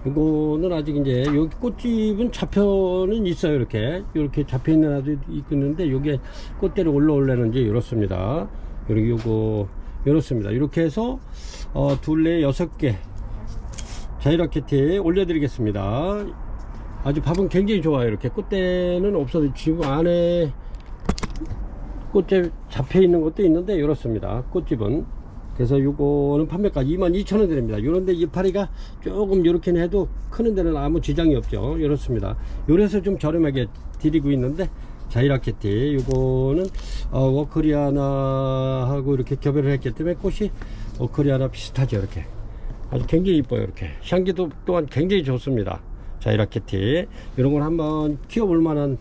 이거는 아직 이제 여기 꽃집은 잡혀는 있어요. 이렇게 잡혀 있는 아도 있는데 여기에 꽃대를 올라올려는지 이렇습니다. 이렇습니다. 이렇게 해서 둘레 6개 자이라키티 올려드리겠습니다. 아주 밥은 굉장히 좋아요. 이렇게 꽃대는 없어도 지금 안에 꽃대 잡혀 있는 것도 있는데 이렇습니다. 꽃집은. 그래서 요거는 판매가 22,000원 드립니다. 요런데 이파리가 조금 요렇게는 해도 크는 데는 아무 지장이 없죠. 이렇습니다. 요래서 좀 저렴하게 드리고 있는데 자이라키티 요거는 워크리아나하고 이렇게 교배를 했기 때문에 꽃이 워크리아나 비슷하죠. 이렇게 아주 굉장히 이뻐요. 이렇게 향기도 또한 굉장히 좋습니다. 자이라키티 이런 걸 한번 키워볼 만한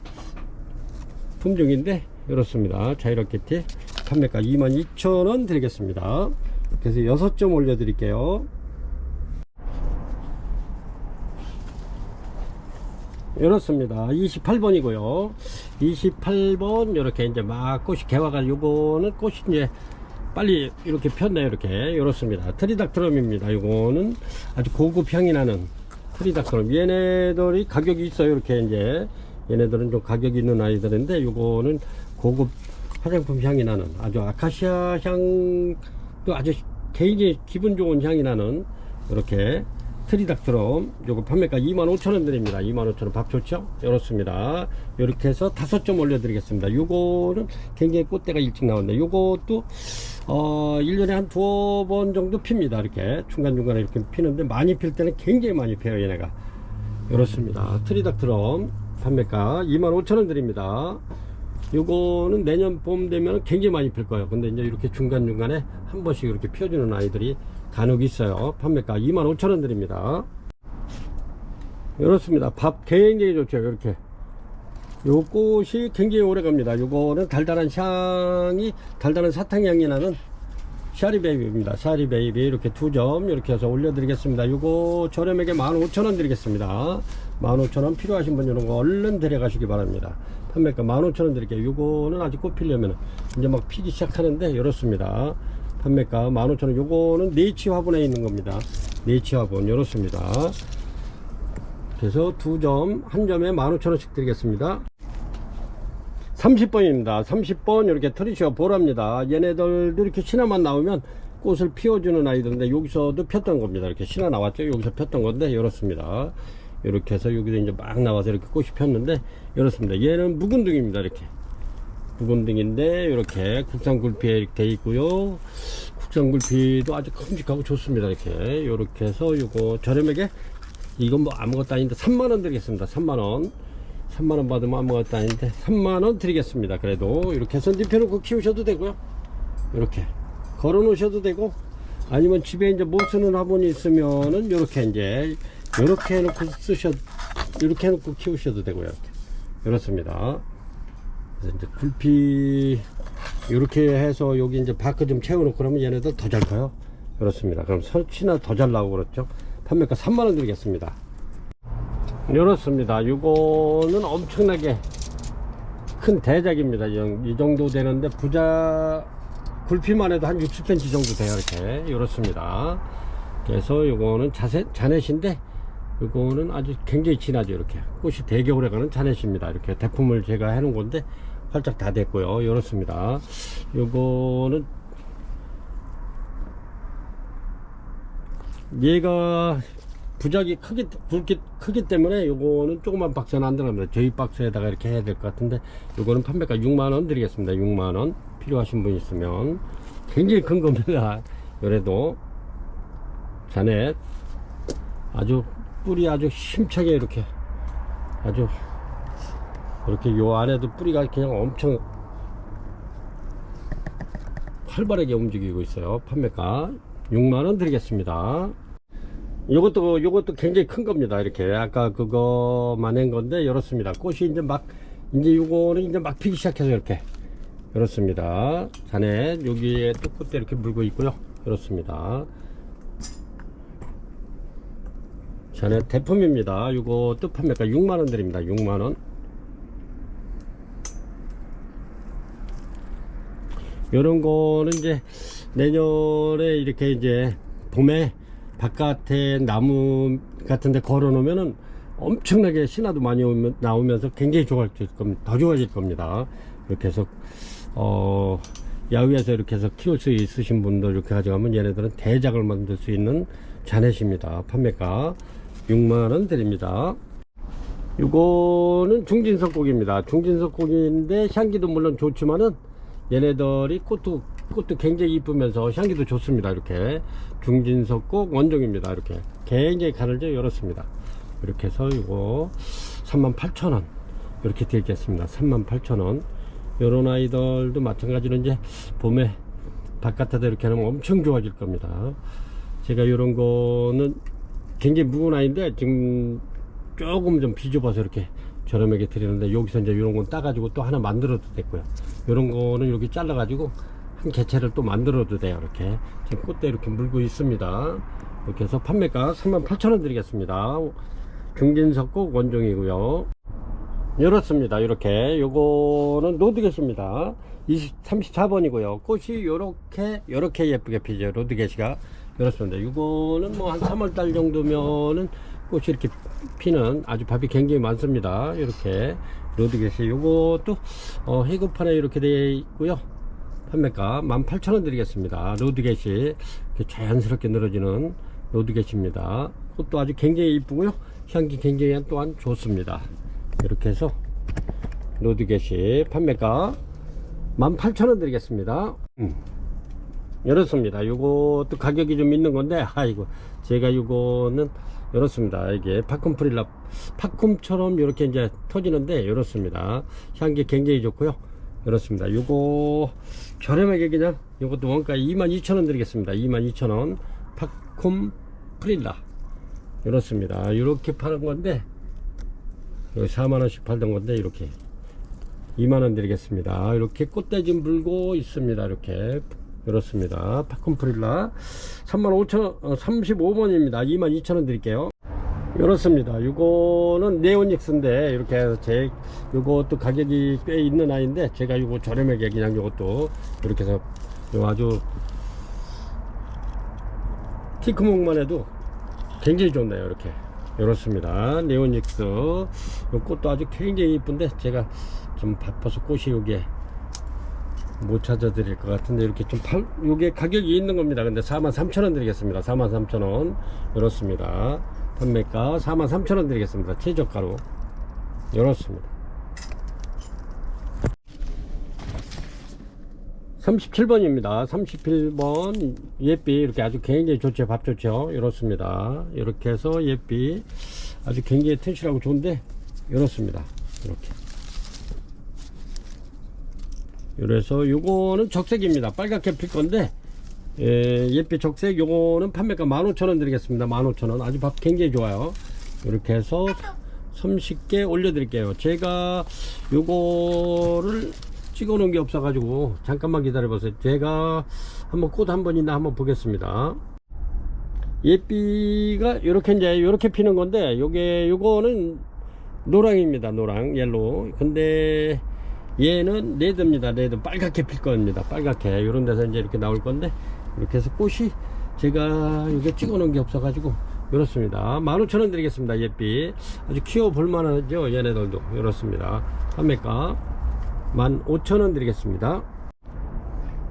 품종인데 이렇습니다. 자이라키티 판매가 22,000원 드리겠습니다. 그래서 6점 올려 드릴게요. 이렇습니다. 28번이고요. 28번 이렇게 이제 막 꽃이 개화가, 요거는 꽃이 이제 빨리 이렇게 폈네요. 이렇게 이렇습니다. 트리닥트럼입니다. 요거는 아주 고급 향이 나는 트리닥트럼. 얘네들이 가격이 있어요. 이렇게 이제 얘네들은 좀 가격이 있는 아이들인데, 요거는 고급 화장품 향이 나는 아주 아카시아 향도 아주 굉장히 기분 좋은 향이 나는 이렇게 트리닥트럼. 요거 판매가 25,000원 드립니다. 25,000원. 밥 좋죠? 이렇습니다. 이렇게 해서 5점 올려드리겠습니다. 요거는 굉장히 꽃대가 일찍 나왔네. 요것도 1년에 한 2번 정도 핍니다. 이렇게 중간중간에 이렇게 피는데, 많이 필 때는 굉장히 많이 펴요, 얘네가. 이렇습니다. 트리닥트럼 판매가 25,000원 드립니다. 요거는 내년 봄 되면 굉장히 많이 필 거예요. 근데 이제 이렇게 중간중간에 한 번씩 이렇게 펴주는 아이들이 간혹 있어요. 판매가 25,000원 드립니다. 이렇습니다. 밥 굉장히 좋죠. 이렇게 요 꽃이 굉장히 오래 갑니다. 요거는 달달한 향이, 달달한 사탕향이 나는 샤리베이비입니다. 샤리베이비 이렇게 2점 이렇게 해서 올려드리겠습니다. 요거 저렴하게 15,000원 드리겠습니다. 15,000원 필요하신 분 이런 거 얼른 데려가시기 바랍니다. 판매가 15,000원 드릴게요. 요거는 아직 꽃 피려면 이제 막 피기 시작하는데, 이렇습니다. 판매가 15,000원. 요거는 네이치 화분에 있는 겁니다. 네이치 화분 이렇습니다. 그래서 2점, 한 점에 15,000원씩 드리겠습니다. 30번입니다. 30번 이렇게 트리시아 보라입니다. 얘네들도 이렇게 신화만 나오면 꽃을 피워주는 아이들인데, 여기서도 폈던 겁니다. 이렇게 신화 나왔죠. 여기서 폈던 건데 이렇습니다. 이렇게 해서 여기도 이제 막 나와서 이렇게 꽃이 폈는데, 이렇습니다. 얘는 묵은등입니다. 이렇게 묵은등인데 이렇게 국산굴피에 이렇게 돼 있고요. 국산굴피도 아주 큼직하고 좋습니다. 이렇게 해서 요거 저렴하게, 이건 뭐 아무것도 아닌데 3만원 드리겠습니다. 3만원. 3만원 받으면 아무것도 아닌데 3만원 드리겠습니다. 그래도 이렇게 해서 눕혀놓고 키우셔도 되고요. 이렇게 걸어 놓으셔도 되고, 아니면 집에 이제 못 쓰는 화분이 있으면은 이렇게 이제 이렇게 해놓고 이렇게 해놓고 키우셔도 되고요. 이렇게 이렇습니다. 그래서 이제 굴피 이렇게 해서 여기 이제 바크 좀 채워놓고 그러면 얘네들 더 잘 커요. 그렇습니다. 그럼 설치나 더 잘 나오고 그렇죠. 판매가 3만원 드리겠습니다. 이렇습니다. 이거는 엄청나게 큰 대작입니다. 이 정도 되는데, 부자 굴피만 해도 한 60cm 정도 돼요. 이렇게 이렇습니다. 그래서 이거는 자넷인데, 이거는 아주 굉장히 진하죠. 이렇게 꽃이 되게 오래가는 자넷입니다. 이렇게 대품을 제가 해놓은 건데 활짝 다 됐고요. 이렇습니다. 요거는 얘가 부작이 크기 때문에 요거는 조그만 박스는 안 들어갑니다. 저희 박스에다가 이렇게 해야 될 것 같은데, 요거는 판매가 6만원 드리겠습니다. 6만원. 필요하신 분 있으면. 굉장히 큰 겁니다. 그래도 자넷 아주 뿌리 아주 힘차게 이렇게 아주 이렇게 요 안에도 뿌리가 그냥 엄청 활발하게 움직이고 있어요. 판매가 6만원 드리겠습니다. 요것도 굉장히 큰 겁니다. 이렇게 아까 그거만 한 건데 이렇습니다. 꽃이 이제 요거는 이제 막 피기 시작해서 이렇게 이렇습니다. 자넷 여기에 또 꽃대 이렇게 물고 있고요. 이렇습니다. 자넷 대품입니다. 요것도 판매가 6만원 드립니다. 6만원. 요런 거는 이제 내년에 이렇게 이제 봄에 바깥에 나무 같은 데 걸어 놓으면은 엄청나게 신화도 많이 나오면서 굉장히 좋아질 겁니다. 더 좋아질 겁니다. 이렇게 해서 야외에서 이렇게 해서 키울 수 있으신 분들 이렇게 가져가면 얘네들은 대작을 만들 수 있는 자넷입니다. 판매가 6만원 드립니다. 이거는 중진석고기입니다. 중진석고기인데 향기도 물론 좋지만은 얘네들이 꽃도 굉장히 이쁘면서 향기도 좋습니다. 이렇게 중진석곡 원종입니다. 이렇게 굉장히 가늘죠. 열었습니다. 이렇게 해서 이거 38,000원 이렇게 드리겠습니다. 38,000원. 요런 아이들도 마찬가지로 이제 봄에 바깥에다 이렇게 하면 엄청 좋아질 겁니다. 제가 요런 거는 굉장히 묵은 아이인데 지금 조금 좀 비좁아서 이렇게 저렴하게 드리는데, 여기서 이제 이런 건 따가지고 또 하나 만들어도 됐고요. 이런 거는 이렇게 잘라가지고 한 개체를 또 만들어도 돼요. 이렇게 지금 꽃대 이렇게 물고 있습니다. 이렇게 해서 판매가 38,000원 드리겠습니다. 중진석곡 원종이고요. 이렇습니다. 이렇게 요거는 로드겟입니다. 34번이고요. 꽃이 요렇게 예쁘게 피죠. 로드겟이가 이렇습니다. 요거는 뭐 한 3월달 정도면은 꽃이 이렇게 피는 아주 밥이 굉장히 많습니다. 이렇게 로드겟이 요것도 해고판에 이렇게 되어 있고요. 판매가 18,000원 드리겠습니다. 로드겟이 이렇게 자연스럽게 늘어지는 로드겟입니다. 꽃도 아주 굉장히 이쁘고요. 향기 굉장히 또한 좋습니다. 이렇게 해서 로드겟이 판매가 18,000원 드리겠습니다. 이렇습니다. 요것도 가격이 좀 있는 건데, 아이고, 제가 요거는 이렇습니다. 이게 팝콘프릴라, 팝콘처럼 이렇게 이제 터지는데, 이렇습니다. 향기 굉장히 좋고요. 이렇습니다. 요거 저렴하게 그냥 요것도 원가 22,000원 드리겠습니다. 22,000원 팝콘프릴라. 이렇습니다. 이렇게 파는 건데, 여기 4만원씩 팔던 건데, 이렇게 2만원 드리겠습니다. 이렇게 꽃대지 물고 있습니다. 이렇게. 이렇습니다. 팝콘프릴라 35,000원, 35번입니다. 22,000원 드릴게요. 이렇습니다. 이거는 네오닉스인데, 이렇게 해서 요것도 가격이 꽤 있는 아이인데, 제가 요거 저렴하게 그냥 요것도 이렇게 해서 아주 티크목만 해도 굉장히 좋네요. 이렇게. 이렇습니다. 네오닉스. 요 꽃도 아주 굉장히 이쁜데, 제가 좀 바빠서 꽃이 요게 못 찾아 드릴 것 같은데, 이렇게 좀 요게 가격이 있는 겁니다. 근데 43,000원 드리겠습니다. 43,000원. 이렇습니다. 판매가 43,000원 드리겠습니다. 최저가로. 이렇습니다. 37번입니다. 37번 예삐. 이렇게 아주 굉장히 좋죠. 밥 좋죠. 이렇습니다. 이렇게 해서 예삐 아주 굉장히 튼실하고 좋은데, 이렇습니다. 이렇게. 그래서 요거는 적색입니다. 빨갛게 필 건데, 예삐 적색 요거는 판매가 15,000원 드리겠습니다. 15,000원. 아주 밥 굉장히 좋아요. 이렇게 해서 30개 올려 드릴게요. 제가 요거를 찍어 놓은 게 없어 가지고 잠깐만 기다려 보세요. 제가 한번 꽃 한 번 있나 한번 보겠습니다. 예삐가 이렇게 이제 이렇게 피는 건데, 요거는 노랑입니다. 노랑 옐로우. 근데 얘는 레드입니다. 레드. 빨갛게 필 겁니다. 빨갛게. 이런 데서 이제 이렇게 나올 건데, 이렇게 해서 꽃이 제가 이게 찍어 놓은 게 없어 가지고 이렇습니다. 15,000원 드리겠습니다. 예삐 아주 키워 볼만하죠. 얘네들도. 이렇습니다. 판매가 15,000원 드리겠습니다.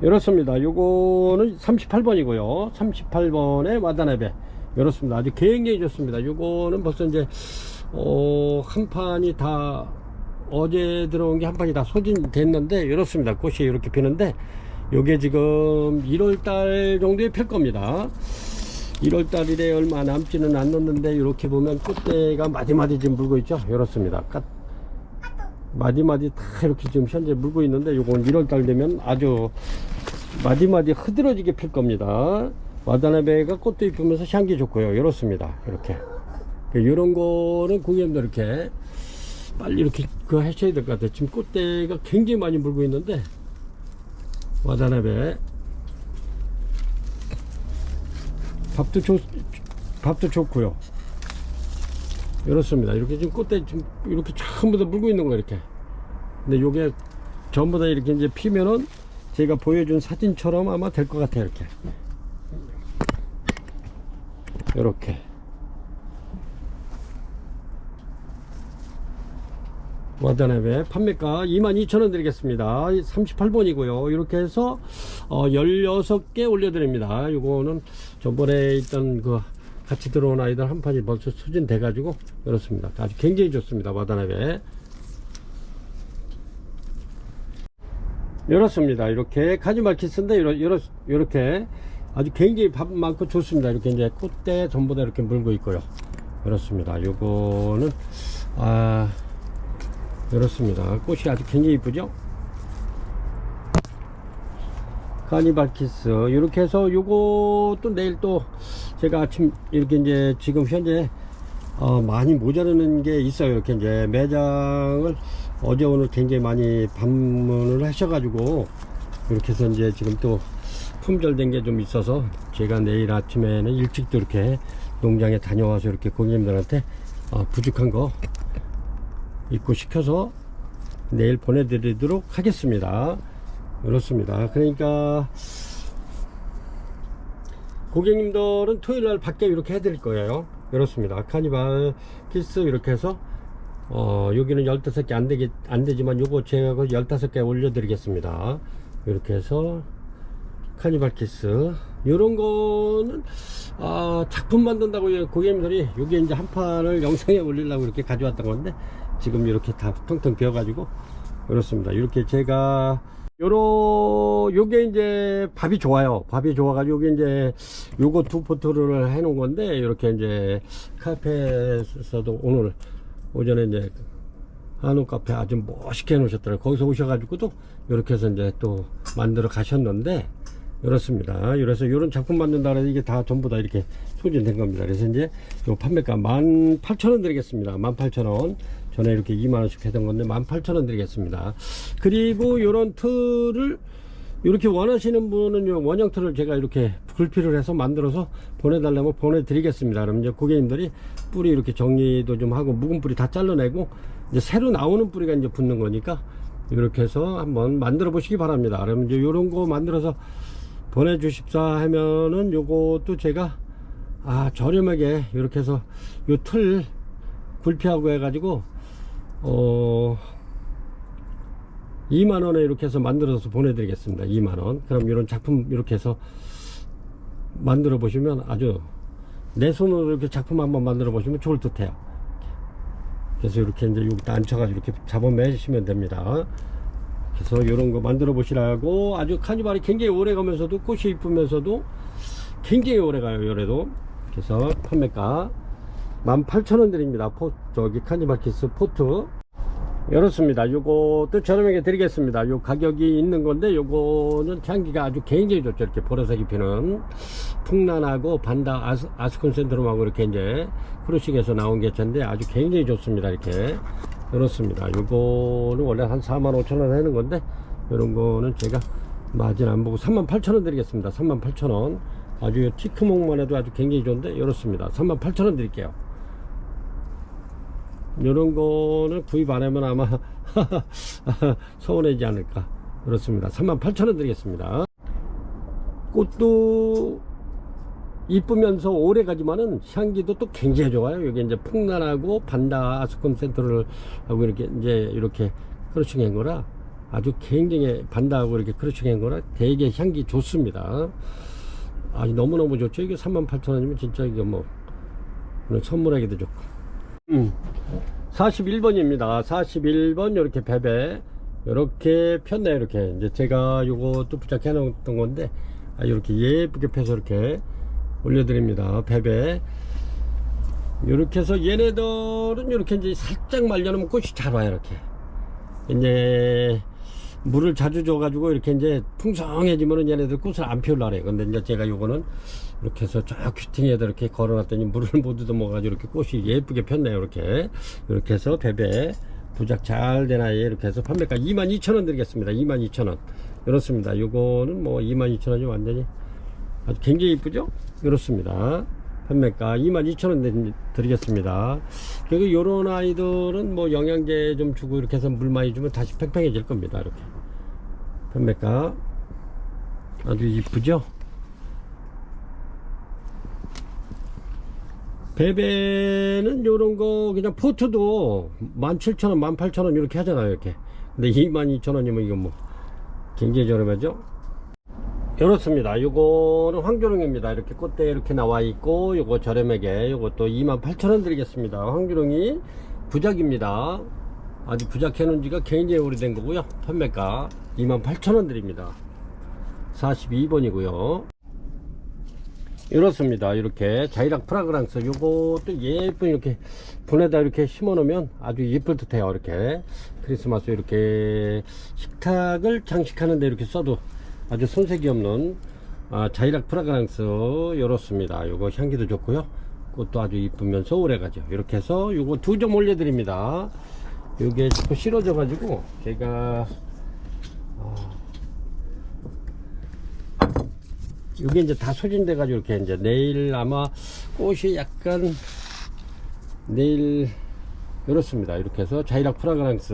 이렇습니다. 요거는 38번이고요 38번의 와다나베. 이렇습니다. 아주 굉장히 좋습니다. 요거는 벌써 이제 한 판이 다 어제 들어온 게 한 판이 다 소진됐는데, 이렇습니다. 꽃이 이렇게 피는데, 요게 지금 1월달 정도에 필 겁니다. 1월달이래 얼마 남지는 않았는데, 이렇게 보면 꽃대가 마디마디 지금 물고 있죠. 이렇습니다. 마디마디 다 이렇게 지금 현재 물고 있는데, 요건 1월달 되면 아주 마디마디 흐드러지게 필 겁니다. 와다나베가 꽃도 이쁘면서 향기 좋고요. 이렇습니다. 이렇게. 이런 거는 고객님들 이렇게 빨리 이렇게 그거 하셔야 될 것 같아요. 지금 꽃대가 굉장히 많이 물고 있는데, 와다나베 밥도 좋고요. 이렇습니다. 이렇게 지금 꽃대 지금 이렇게 전부 다 물고 있는 거 이렇게. 근데 요게 전부 다 이렇게 이제 피면은 제가 보여준 사진처럼 아마 될 것 같아요. 이렇게 와다나베 판매가 22,000원 드리겠습니다. 38번이고요 이렇게 해서 16개 올려드립니다. 이거는 저번에 있던 그 같이 들어온 아이들 한 판이 벌써 소진돼 가지고 이렇습니다. 아주 굉장히 좋습니다. 와다나베 이렇습니다. 이렇게 카즈말키스인데 이렇게 아주 굉장히 밥 많고 좋습니다. 이렇게 이제 꽃대 전부 다 이렇게 물고 있고요. 이렇습니다. 요거는 이렇습니다. 꽃이 아주 굉장히 이쁘죠? 카니발키스 이렇게 해서 요것도 내일 또 제가 아침 이렇게 이제 지금 현재 많이 모자라는 게 있어요. 이렇게 이제 매장을 어제 오늘 굉장히 많이 방문을 하셔가지고 이렇게 해서 이제 지금 또 품절된 게 좀 있어서 제가 내일 아침에는 일찍 또 이렇게 농장에 다녀와서 이렇게 고객님들한테 부족한 거 입고시켜서 내일 보내드리도록 하겠습니다. 그렇습니다. 그러니까 고객님들은 토요일날 밖에 이렇게 해드릴 거예요. 그렇습니다. 카니발 키스 이렇게 해서 여기는 15개 안되지만 요거 제가 15개 올려드리겠습니다. 이렇게 해서 카니발 키스 요런 거는 작품 만든다고 고객님들이 요게 이제 한 판을 영상에 올리려고 이렇게 가져왔던 건데 지금 이렇게 다 텅텅 비어 가지고 그렇습니다. 이렇게 제가 요게 이제 밥이 좋아요. 밥이 좋아가지고 요게 이제 요거 두 포트를 해 놓은 건데 이렇게 이제 카페에서도 오늘 오전에 이제 한우 카페 아주 멋있게 해 놓으셨더라고요. 거기서 오셔가지고도 이렇게 해서 이제 또 만들어 가셨는데 그렇습니다. 그래서 요런 작품 만든다 그래서 이게 다 전부 다 이렇게 소진된 겁니다. 그래서 이제 요 판매가 18,000원 드리겠습니다. 18,000원. 전에 이렇게 2만원씩 했던 건데 18,000원 드리겠습니다. 그리고 요런 틀을 이렇게 원하시는 분은 요 원형 틀을 제가 이렇게 굴피를 해서 만들어서 보내달라면 보내드리겠습니다. 그럼 이제 고객님들이 뿌리 이렇게 정리도 좀 하고 묵은 뿌리 다 잘라내고 이제 새로 나오는 뿌리가 이제 붙는 거니까 이렇게 해서 한번 만들어 보시기 바랍니다. 그러면 이제 요런 거 만들어서 보내주십사 하면은 요것도 제가 저렴하게 이렇게 해서 요 틀 굴피하고 해가지고 2만원에 이렇게 해서 만들어서 보내드리겠습니다. 2만원. 그럼 이런 작품 이렇게 해서 만들어 보시면 아주 내 손으로 이렇게 작품 한번 만들어 보시면 좋을 듯 해요. 그래서 이렇게 이제 여기다 앉혀가지고 이렇게 잡아 매시면 됩니다. 그래서 이런 거 만들어 보시라고 아주 카니발이 굉장히 오래 가면서도 꽃이 이쁘면서도 굉장히 오래 가요. 요래도. 그래서 판매가 18,000원 드립니다. 저기 카니발 키스 포트. 이렇습니다. 요것도 저렴하게 드리겠습니다. 요 가격이 있는 건데 요거는 향기가 아주 굉장히 좋죠. 이렇게 보라색이 피는 풍란하고 반다 아스콘 센트럼하고 이렇게 이제 크루식에서 나온 개체인데 아주 굉장히 좋습니다. 이렇게 이렇습니다. 요거는 원래 한 45,000원 하는 건데 요런 거는 제가 마진 안 보고 38,000원 드리겠습니다. 38,000원. 아주 티크목만 해도 아주 굉장히 좋은데 이렇습니다. 38,000원 드릴게요. 이런 거는 구입 안 하면 아마 서운하지 않을까. 그렇습니다. 38,000원 드리겠습니다. 꽃도 이쁘면서 오래 가지만은 향기도 또 굉장히 좋아요. 여기 이제 풍란하고 반다 아스콘 센터를 하고 이렇게 이제 이렇게 크러싱 한 거라 아주 굉장히 반다하고 이렇게 크러싱 한 거라 되게 향기 좋습니다. 아주 너무너무 좋죠. 이게 38,000원이면 진짜 이게 뭐 선물하기도 좋고. 41번입니다. 41번 이렇게 베베 이렇게 폈네요. 이렇게 이제 제가 요것도 부착해 놓았던 건데 이렇게 예쁘게 펴서 이렇게 올려드립니다. 베베 이렇게 해서 얘네들은 이렇게 이제 살짝 말려놓으면 꽃이 잘 와요. 이렇게 이제 물을 자주 줘가지고 이렇게 이제 풍성해지면은 얘네들 꽃을 안 피우려 그래요. 근데 이제 제가 요거는 이렇게 해서 쫙 큐팅에다 이렇게 걸어놨더니 물을 못 얻어먹어가지고 이렇게 꽃이 예쁘게 폈네요. 이렇게 해서 베베 부작 잘 되나요? 이렇게 해서 판매가 22,000원 드리겠습니다. 22,000원. 이렇습니다. 요거는 뭐 22,000원이 완전히 아주 굉장히 이쁘죠? 이렇습니다. 판매가 22,000원 드리겠습니다. 그리고 요런 아이들은 뭐 영양제 좀 주고 이렇게 해서 물 많이 주면 다시 팽팽해질 겁니다. 이렇게 판매가 아주 이쁘죠? 베베는 요런 거 그냥 포트도 17,000원 18,000원 이렇게 하잖아요. 이렇게 근데 22,000원이면 이거 뭐 굉장히 저렴하죠? 이렇습니다. 요거는 황조롱입니다. 이렇게 꽃대 이렇게 나와 있고 요거 저렴하게 요것도 28,000원 드리겠습니다. 황조롱이 부작입니다. 아주 부작해 놓은 지가 굉장히 오래된 거고요. 판매가 28,000원 드립니다. 42번이고요 이렇습니다. 이렇게 자이락 프라그랑스 요것도 예쁜 이렇게 분에다 이렇게 심어 놓으면 아주 예쁠 듯 해요. 이렇게 크리스마스 이렇게 식탁을 장식하는데 이렇게 써도 아주 손색이 없는 자이락 프라그랑스 이렇습니다. 요거 향기도 좋고요. 꽃도 아주 이쁘면서 오래가죠. 이렇게 해서 요거 2점 올려드립니다. 요게 자꾸 실어져 가지고 제가 요게 이제 다 소진돼 가지고 이렇게 이제 내일 아마 꽃이 약간 내일 이렇습니다. 이렇게 해서 자이락 프라그랑스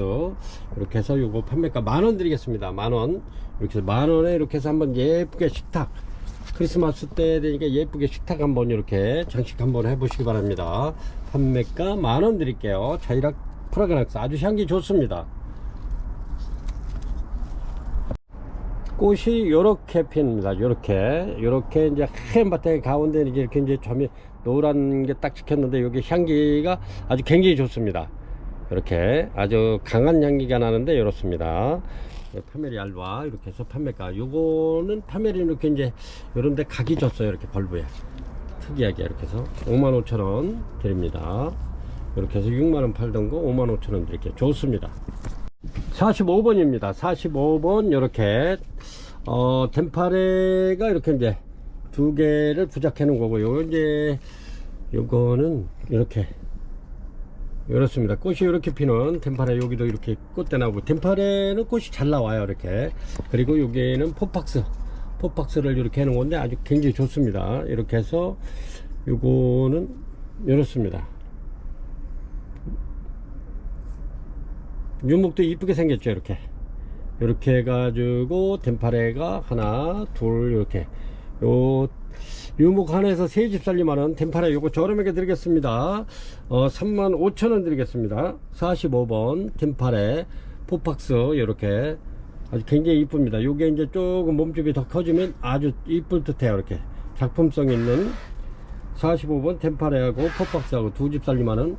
이렇게 해서 요거 판매가 10,000원 드리겠습니다. 10,000원. 이렇게 해서 10,000원에 이렇게 해서 한번 예쁘게 식탁, 크리스마스 때 되니까 예쁘게 식탁 한번 이렇게 장식 한번 해보시기 바랍니다. 판매가 10,000원 드릴게요. 자이락 프라그랑스 아주 향기 좋습니다. 꽃이 요렇게 핍니다. 요렇게 이제 하얀 바탕에 가운데 이렇게 이제 점이 노란 게 딱 찍혔는데 여기 향기가 아주 굉장히 좋습니다. 이렇게 아주 강한 향기가 나는데 이렇습니다. 파메리 알바 이렇게 해서 판매가, 요거는 파메리 이렇게 이제 요런데 각이 졌어요. 이렇게 벌브에 특이하게 이렇게 해서 55,000원 드립니다. 이렇게 해서 6만원 팔던 거 55,000원 드릴게요. 좋습니다. 45번입니다. 45번 이렇게 덴파레가 이렇게 이제 두 개를 부착해 놓은 거고, 요 이제 요거는 이렇게 이렇습니다. 꽃이 이렇게 피는 덴파레, 여기도 이렇게 꽃대 나오고, 덴파레는 꽃이 잘 나와요. 이렇게. 그리고 여기에는 포박스를 이렇게 해 놓은 건데 아주 굉장히 좋습니다. 이렇게 해서 요거는 이렇습니다. 유목도 이쁘게 생겼죠. 이렇게 해가지고 덴파레가 하나 둘 이렇게, 요 유목 하나에서 세 집 살림하는 덴파레 요거 저렴하게 드리겠습니다. 35,000원 드리겠습니다. 45번 덴파레 포박스 이렇게 아주 굉장히 이쁩니다. 요게 이제 조금 몸집이 더 커지면 아주 이쁠 듯해요. 이렇게 작품성 있는 45번 덴파레하고 포박스하고 두 집 살림하는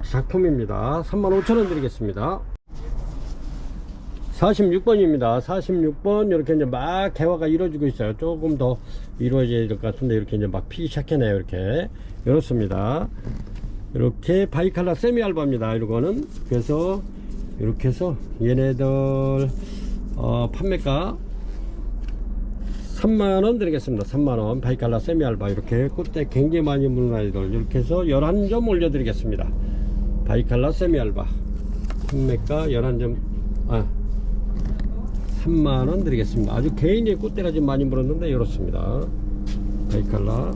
작품입니다. 35,000원 드리겠습니다. 46번입니다. 46번 이렇게 이제 막 개화가 이루어지고 있어요. 조금 더 이루어져야 될 것 같은데 이렇게 이제 막 피기 시작해네요. 이렇게 이렇습니다. 이렇게 바이칼라 세미 알바입니다. 이거는 그래서 이렇게 해서 얘네들 판매가 3만원 드리겠습니다. 3만원 바이칼라 세미 알바 이렇게 꽃대 굉장히 많이 무는 아이들 이렇게 해서 11점 올려드리겠습니다. 바이칼라 세미 알바 판매가 11점 3만원 드리겠습니다. 아주 개인의 꽃대가 좀 많이 물었는데 이렇습니다. 바이칼라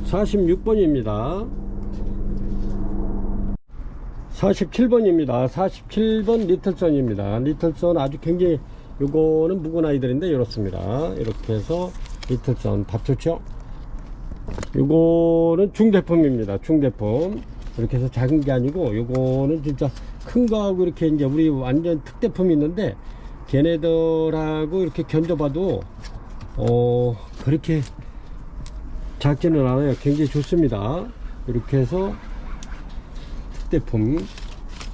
46번입니다 47번입니다 47번 리틀선입니다. 리틀선 아주 굉장히, 요거는 묵은 아이들인데 이렇습니다. 이렇게 해서 리틀선 밥 좋죠. 요거는 중대품입니다. 중대품 이렇게 해서 작은 게 아니고, 요거는 진짜 큰 거하고 이렇게 이제 우리 완전 특대품이 있는데 걔네들하고 이렇게 견뎌봐도 그렇게 작지는 않아요. 굉장히 좋습니다. 이렇게 해서 특대품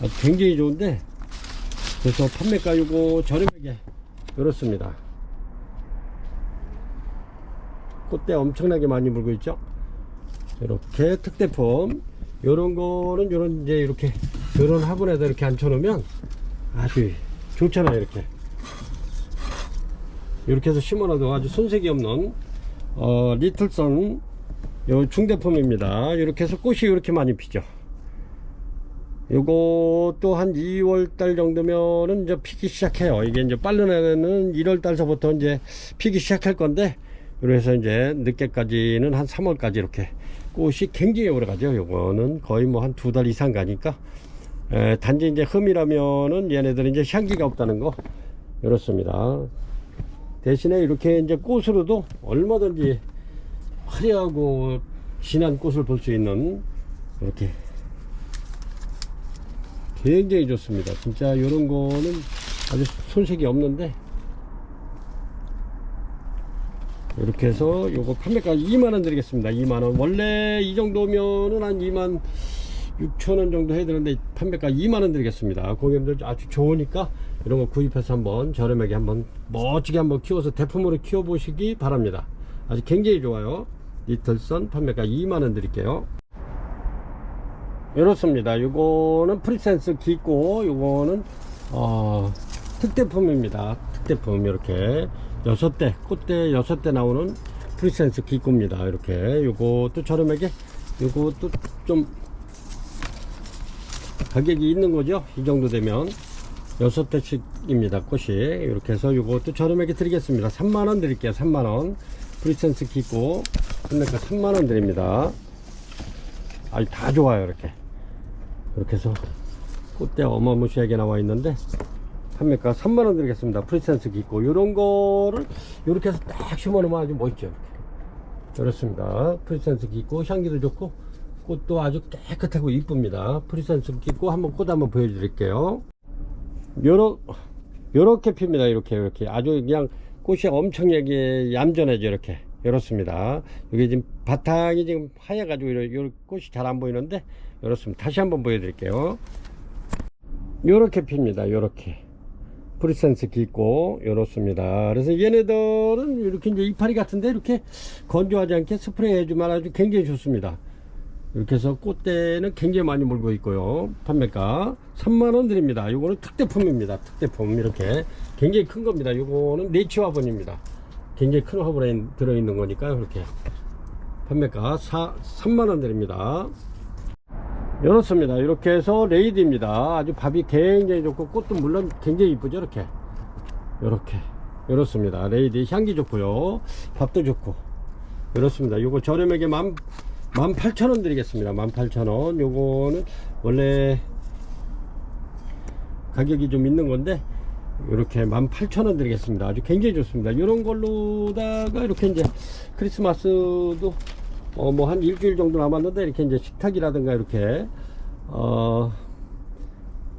아주 굉장히 좋은데, 그래서 판매가 요거 저렴하게 이렇습니다. 꽃대 엄청나게 많이 물고 있죠. 이렇게 특대품 요런 거는 요런 이제 이렇게 요런 화분에다 이렇게 앉혀놓으면 아주 좋잖아요. 이렇게 해서 심어놔도 아주 손색이 없는 리틀선 요 중대품입니다. 이렇게 해서 꽃이 이렇게 많이 피죠. 요것도 한 2월달 정도면은 이제 피기 시작해요. 이게 이제 빠른 애는 1월달서부터 이제 피기 시작할 건데, 그래서 이제 늦게까지는 한 3월까지 이렇게 꽃이 굉장히 오래 가죠. 요거는 거의 뭐 한 2달 이상 가니까, 단지 이제 흠이라면은 얘네들은 이제 향기가 없다는 거 이렇습니다. 대신에 이렇게 이제 꽃으로도 얼마든지 화려하고 진한 꽃을 볼 수 있는, 이렇게 굉장히 좋습니다. 진짜 이런 거는 아주 손색이 없는데, 이렇게 해서 요거 판매가 2만원 드리겠습니다. 2만원. 원래 이 정도면은 한 26,000원 정도 해야 되는데 판매가 2만원 드리겠습니다. 고객님들 아주 좋으니까 이런 거 구입해서 한번 저렴하게 한번 멋지게 한번 키워서 대품으로 키워 보시기 바랍니다. 아주 굉장히 좋아요. 리틀선 판매가 2만원 드릴게요. 이렇습니다. 요거는 프리센스 기고, 요거는 특대품입니다. 특대품 이렇게 6대 꽃대 6대 나오는 프리센스 기고입니다. 이렇게 요것도 저렴하게, 요것도 좀 가격이 있는 거죠. 이 정도 되면 6대씩입니다. 꽃이. 이렇게 해서 요것도 저렴하게 드리겠습니다. 3만원 드릴게요. 3만원. 프리센스 기고 판매가 3만원 드립니다. 아주 다 좋아요. 이렇게 해서 꽃대 어마무시하게 나와 있는데 판매가 3만원 드리겠습니다. 프리센스 기고 요런 거를 요렇게 해서 딱 심어 놓으면 아주 멋있죠. 이렇게. 그렇습니다. 프리센스 기고 향기도 좋고 꽃도 아주 깨끗하고 이쁩니다. 프리센스 기고 한번 꽃 한번 보여드릴게요. 요렇게 핍니다. 이렇게 아주 그냥 꽃이 엄청 얌전해져. 이렇습니다. 여기 지금 바탕이 지금 하얘 가지고 요 꽃이 잘 안 보이는데 이렇습니다. 다시 한번 보여드릴게요. 요렇게 핍니다. 요렇게 프리센스 깊고 이렇습니다. 그래서 얘네들은 이렇게 이제 이파리 같은데 이렇게 건조하지 않게 스프레이 해주면 아주 굉장히 좋습니다. 이렇게 해서 꽃대는 굉장히 많이 물고 있고요. 판매가 3만원 드립니다. 요거는 특대품입니다. 특대품. 이렇게 굉장히 큰 겁니다. 요거는 네치 화분입니다. 굉장히 큰 화분에 들어있는 거니까 이렇게 판매가 3만원 드립니다. 이렇습니다. 이렇게 해서 레이드입니다. 아주 밥이 굉장히 좋고 꽃도 물론 굉장히 이쁘죠. 이렇습니다. 레이드 향기 좋고요, 밥도 좋고 이렇습니다. 요거 저렴하게 18,000원 드리겠습니다. 18,000원. 요거는 원래 가격이 좀 있는 건데 이렇게 18,000원 드리겠습니다. 아주 굉장히 좋습니다. 이런 걸로다가 이렇게 이제 크리스마스도 뭐 한 일주일 정도 남았는데 이렇게 이제 식탁이라든가 이렇게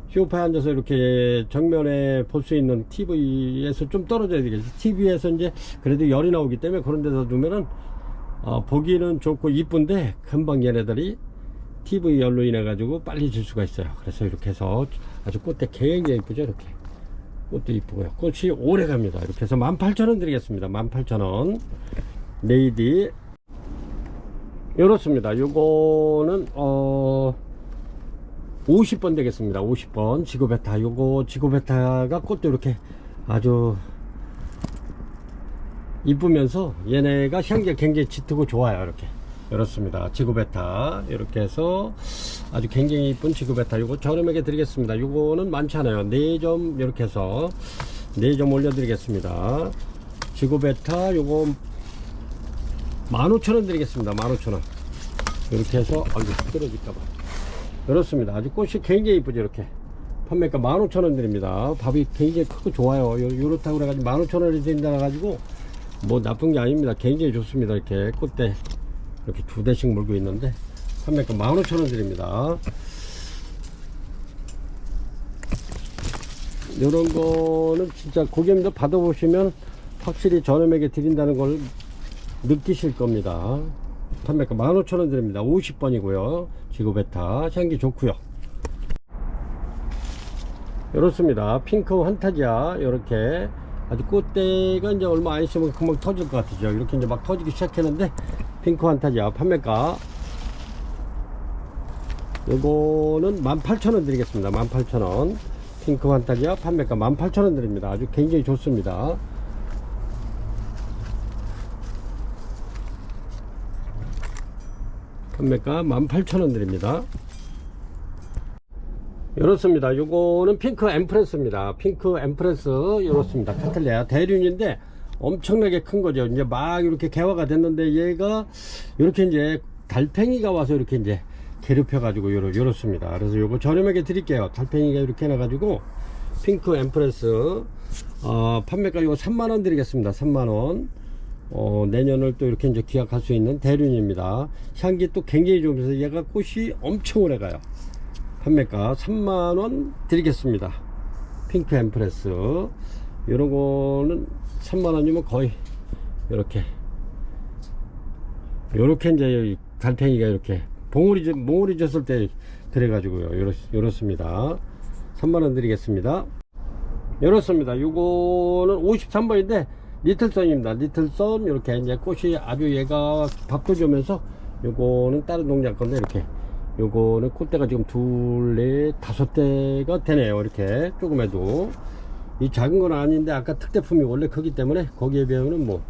소파에 앉아서 이렇게 정면에 볼 수 있는 TV에서 좀 떨어져야 되겠죠. TV에서 이제 그래도 열이 나오기 때문에 그런 데서 두면은 보기는 좋고 이쁜데 금방 얘네들이 TV 열로 인해 가지고 빨리 질 수가 있어요. 그래서 이렇게 해서 아주 꽃대 굉장히 이쁘죠. 이렇게 꽃도 이쁘고요. 꽃이 오래 갑니다. 이렇게 해서 18,000원 드리겠습니다. 18,000원. 레이디 이렇습니다. 요거는 50번 되겠습니다. 50번 지구베타. 요거 지구베타가 꽃도 이렇게 아주 이쁘면서 얘네가 향기가 굉장히 짙고 좋아요. 이렇습니다. 지구베타. 이렇게 해서 아주 굉장히 이쁜 지구베타. 요거 저렴하게 드리겠습니다. 요거는 많지 않아요. 4점 이렇게 해서 4점 올려드리겠습니다. 지구베타 요거 15,000원 드리겠습니다. 15,000원. 이렇게 해서 떨어질까봐. 그렇습니다. 아주 꽃이 굉장히 이쁘죠. 이렇게 판매가 15,000원 드립니다. 밥이 굉장히 크고 좋아요. 요렇다고 그래가지고 15,000원이 된다 가지고 뭐 나쁜 게 아닙니다. 굉장히 좋습니다. 이렇게 꽃대 이렇게 2대씩 물고 있는데 판매가 15,000원 드립니다. 요런 거는 진짜 고객님들 받아보시면 확실히 저렴하게 드린다는 걸 느끼실 겁니다. 판매가 15,000원 드립니다. 50번이고요. 지구베타 향기 좋고요. 이렇습니다. 핑크 환타지아. 이렇게 아주 꽃대가 이제 얼마 안 있으면 금방 터질 것 같으죠. 이렇게 이제 막 터지기 시작했는데 핑크 환타지아 판매가 요거는 18,000원 드리겠습니다. 18,000원. 핑크 환타지아 판매가 18,000원 드립니다. 아주 굉장히 좋습니다. 판매가 18,000원 드립니다. 이렇습니다. 요거는 핑크 엠프레스입니다. 핑크 엠프레스. 이렇습니다. 카틀레아 대륜인데 엄청나게 큰 거죠. 이제 막 이렇게 개화가 됐는데 얘가 이렇게 이제 달팽이가 와서 이렇게 이제 괴롭혀 가지고 이렇습니다. 그래서 요거 저렴하게 드릴게요. 달팽이가 이렇게 해 가지고 핑크 엠프레스 판매가 요거 3만원 드리겠습니다. 3만원. 내년을 또 이렇게 이제 기약할 수 있는 대륜입니다. 향기 또 굉장히 좋으면서 얘가 꽃이 엄청 오래 가요. 판매가 3만원 드리겠습니다. 핑크 엠프레스. 요런 거는 3만원이면 거의 요렇게 이제 달팽이가 이렇게 몽우리 졌을 때 그래가지고요. 요렇습니다. 3만원 드리겠습니다. 요렇습니다. 요거는 53번인데 리틀선입니다. 리틀선. 이렇게 이제 꽃이 아주 얘가 밥도 주면서 요거는 다른 농장 건데 이렇게 요거는 꽃대가 지금 2, 4, 5대가 되네요. 이렇게 조금해도 이 작은 건 아닌데 아까 특대품이 원래 크기 때문에 거기에 비하면 뭐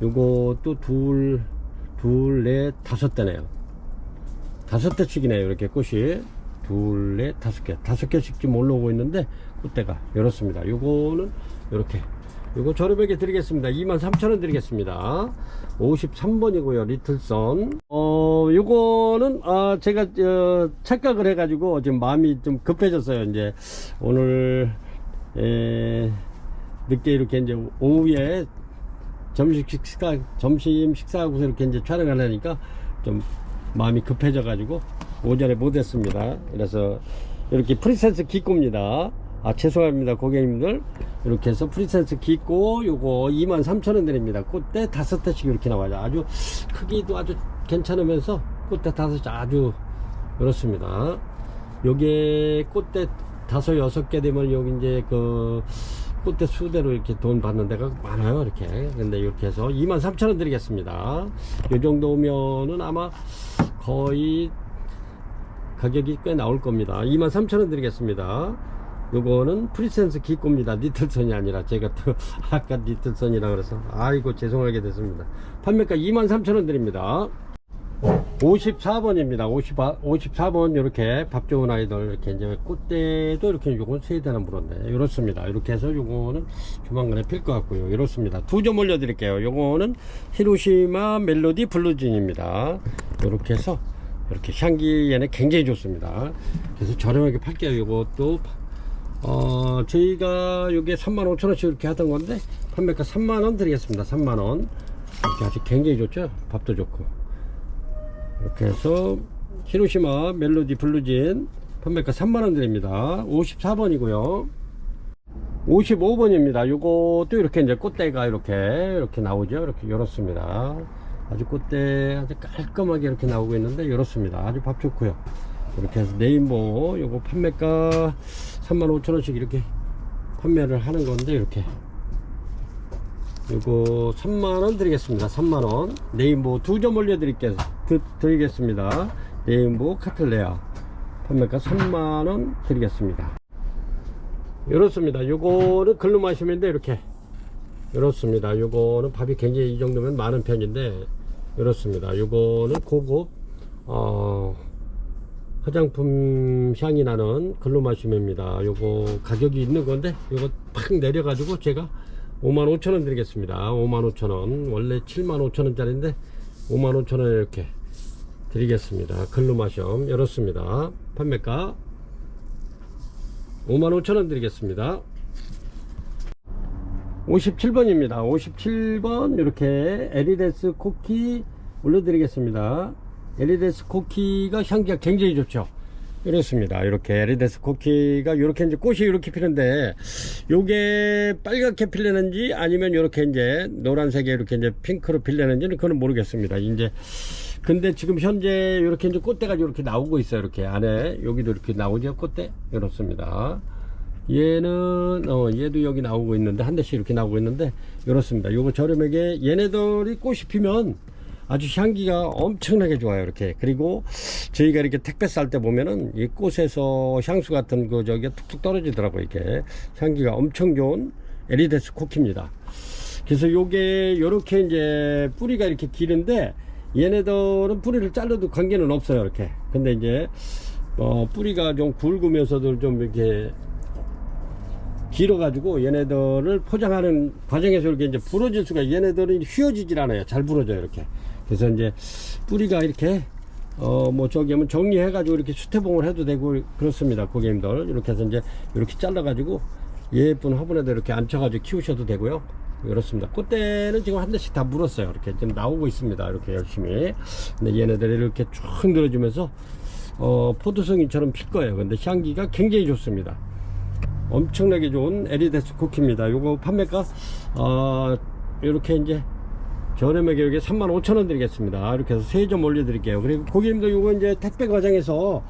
요것도 2, 4, 5대네요. 5대씩이네요. 이렇게 꽃이 2, 4, 5개 5개씩 지금 올라오고 있는데 꽃대가 이렇습니다. 요거는 이렇게 이거 저렴하게 드리겠습니다. 23,000원 드리겠습니다. 53번이고요. 리틀선. 요거는 제가 착각을 해가지고 지금 마음이 좀 급해졌어요. 이제 오늘 늦게 이렇게 이제 오후에 점심 식사하고서 이렇게 이제 촬영을 하니까 좀 마음이 급해져 가지고 오전에 못했습니다. 그래서 이렇게 프리센스 기꼬입니다. 죄송합니다 고객님들. 이렇게 해서 프리센스 기꼬 요거 23,000원 드립니다. 꽃대 5대씩 이렇게 나와요. 아주 크기도 아주 괜찮으면서 꽃대 5개 아주 그렇습니다. 요게 꽃대 5, 6개 되면 여기 이제 그 꽃대 수대로 이렇게 돈 받는 데가 많아요. 이렇게. 근데 이렇게 해서 23,000원 드리겠습니다. 요 정도면은 아마 거의 가격이 꽤 나올 겁니다. 23,000원 드리겠습니다. 요거는 프리센스 기꼬입니다. 리틀선이 아니라 제가 또 아까 리틀선이라 그래서 아이고 죄송하게 됐습니다. 판매가 23,000원 드립니다. 54번입니다. 54번 이렇게 밥 좋은 아이들 이렇게 이제 꽃대도 이렇게 요건 세대나 물었네. 이렇습니다. 이렇게 해서 요거는 조만간에 필 것 같고요. 이렇습니다. 2점 올려 드릴게요. 요거는 히로시마 멜로디 블루진입니다. 이렇게 해서 이렇게 향기 얘네 굉장히 좋습니다. 그래서 저렴하게 팔게요. 요것도 저희가 요게 35,000원씩 이렇게 하던 건데 판매가 3만원 드리겠습니다. 3만원. 이렇게 아주 굉장히 좋죠. 밥도 좋고. 이렇게 해서 히로시마 멜로디 블루진 판매가 3만원 드립니다. 54번이고요 55번입니다 요것도 이렇게 이제 꽃대가 이렇게 나오죠. 이렇게 이렇습니다. 아주 꽃대 아주 깔끔하게 이렇게 나오고 있는데 이렇습니다. 아주 밥 좋고요. 이렇게 해서 네임보 요거 판매가 35,000원씩 이렇게 판매를 하는 건데 이렇게 요거 3만원 드리겠습니다. 3만원. 네임보 2점 올려 드리겠습니다. 네임보 카틀레아 판매가 3만원 드리겠습니다. 이렇습니다. 요거는 글루마심인데 이렇게 이렇습니다. 요거는 밥이 굉장히 이 정도면 많은 편인데 이렇습니다. 요거는 고급 화장품 향이 나는 글루마심입니다. 요거 가격이 있는 건데 요거 팍 내려가지고 제가 55,000원 드리겠습니다. 55,000원. 원래 75,000원짜리인데 55,000원 이렇게 드리겠습니다. 글루마셩 이렇습니다. 판매가 55,000원 드리겠습니다. 57번입니다. 57번 이렇게 에리데스 코키 올려드리겠습니다. 에리데스 코키가 향기가 굉장히 좋죠. 이렇습니다. 이렇게 에리데스 코키가 이렇게 이제 꽃이 이렇게 피는데 요게 빨갛게 필려는지 아니면 이렇게 이제 노란색에 이렇게 이제 핑크로 필려는지는 그건 모르겠습니다. 이제 근데 지금 현재 이렇게 이제 꽃대가 이렇게 나오고 있어요. 이렇게 안에 여기도 이렇게 나오죠. 꽃대 이렇습니다. 얘는 얘도 여기 나오고 있는데 한 대씩 이렇게 나오고 있는데 이렇습니다. 요거 저렴하게 얘네들이 꽃이 피면 아주 향기가 엄청나게 좋아요. 이렇게. 그리고 저희가 이렇게 택배 쌀 때 보면은 이 꽃에서 향수 같은 거 저기 툭툭 떨어지더라고요. 이렇게 향기가 엄청 좋은 에리데스 코키입니다. 그래서 요게 요렇게 이제 뿌리가 이렇게 길은데 얘네들은 뿌리를 잘라도 관계는 없어요. 이렇게. 근데 이제 뿌리가 좀 굵으면서도 좀 이렇게 길어가지고 얘네들을 포장하는 과정에서 이렇게 이제 부러질 수가, 얘네들은 휘어지질 않아요. 잘 부러져요. 이렇게. 그래서 이제 뿌리가 이렇게 뭐 저기 하면 정리해가지고 이렇게 수태봉을 해도 되고 그렇습니다. 고객님들. 이렇게 해서 이제 이렇게 잘라가지고 예쁜 화분에다 이렇게 앉혀가지고 키우셔도 되고요. 그렇습니다. 꽃대는 지금 한 대씩 다 물었어요. 이렇게 지금 나오고 있습니다. 이렇게 열심히. 근데 얘네들이 이렇게 쭉 늘어지면서 포도송이처럼 필 거예요. 근데 향기가 굉장히 좋습니다. 엄청나게 좋은 에리데스 코키입니다. 요거 판매가 이렇게 이제 저렴하게 여기 35,000원 드리겠습니다. 이렇게 해서 3점 올려 드릴게요. 그리고 고객님들 요거 이제 택배 과정에서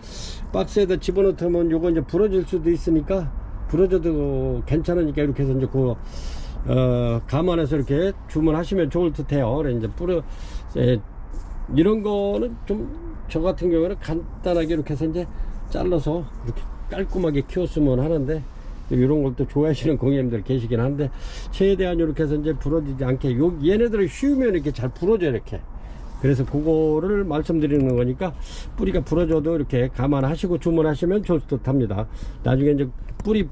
박스에다 집어넣으면 요거 이제 부러질 수도 있으니까, 부러져도 괜찮으니까 이렇게 해서 이제 감안해서 이렇게 주문하시면 좋을 듯 해요. 이제 이런 거는 좀 저 같은 경우는 간단하게 이렇게 해서 이제 잘라서 이렇게 깔끔하게 키웠으면 하는데, 이런 걸 또 좋아하시는 고객님들 계시긴 한데, 최대한 이렇게 해서 이제 부러지지 않게, 얘네들을 휘우면 이렇게 잘 부러져요. 이렇게. 그래서 그거를 말씀드리는 거니까, 뿌리가 부러져도 이렇게 감안하시고 주문하시면 좋을 듯 합니다. 나중에 이제 뿌리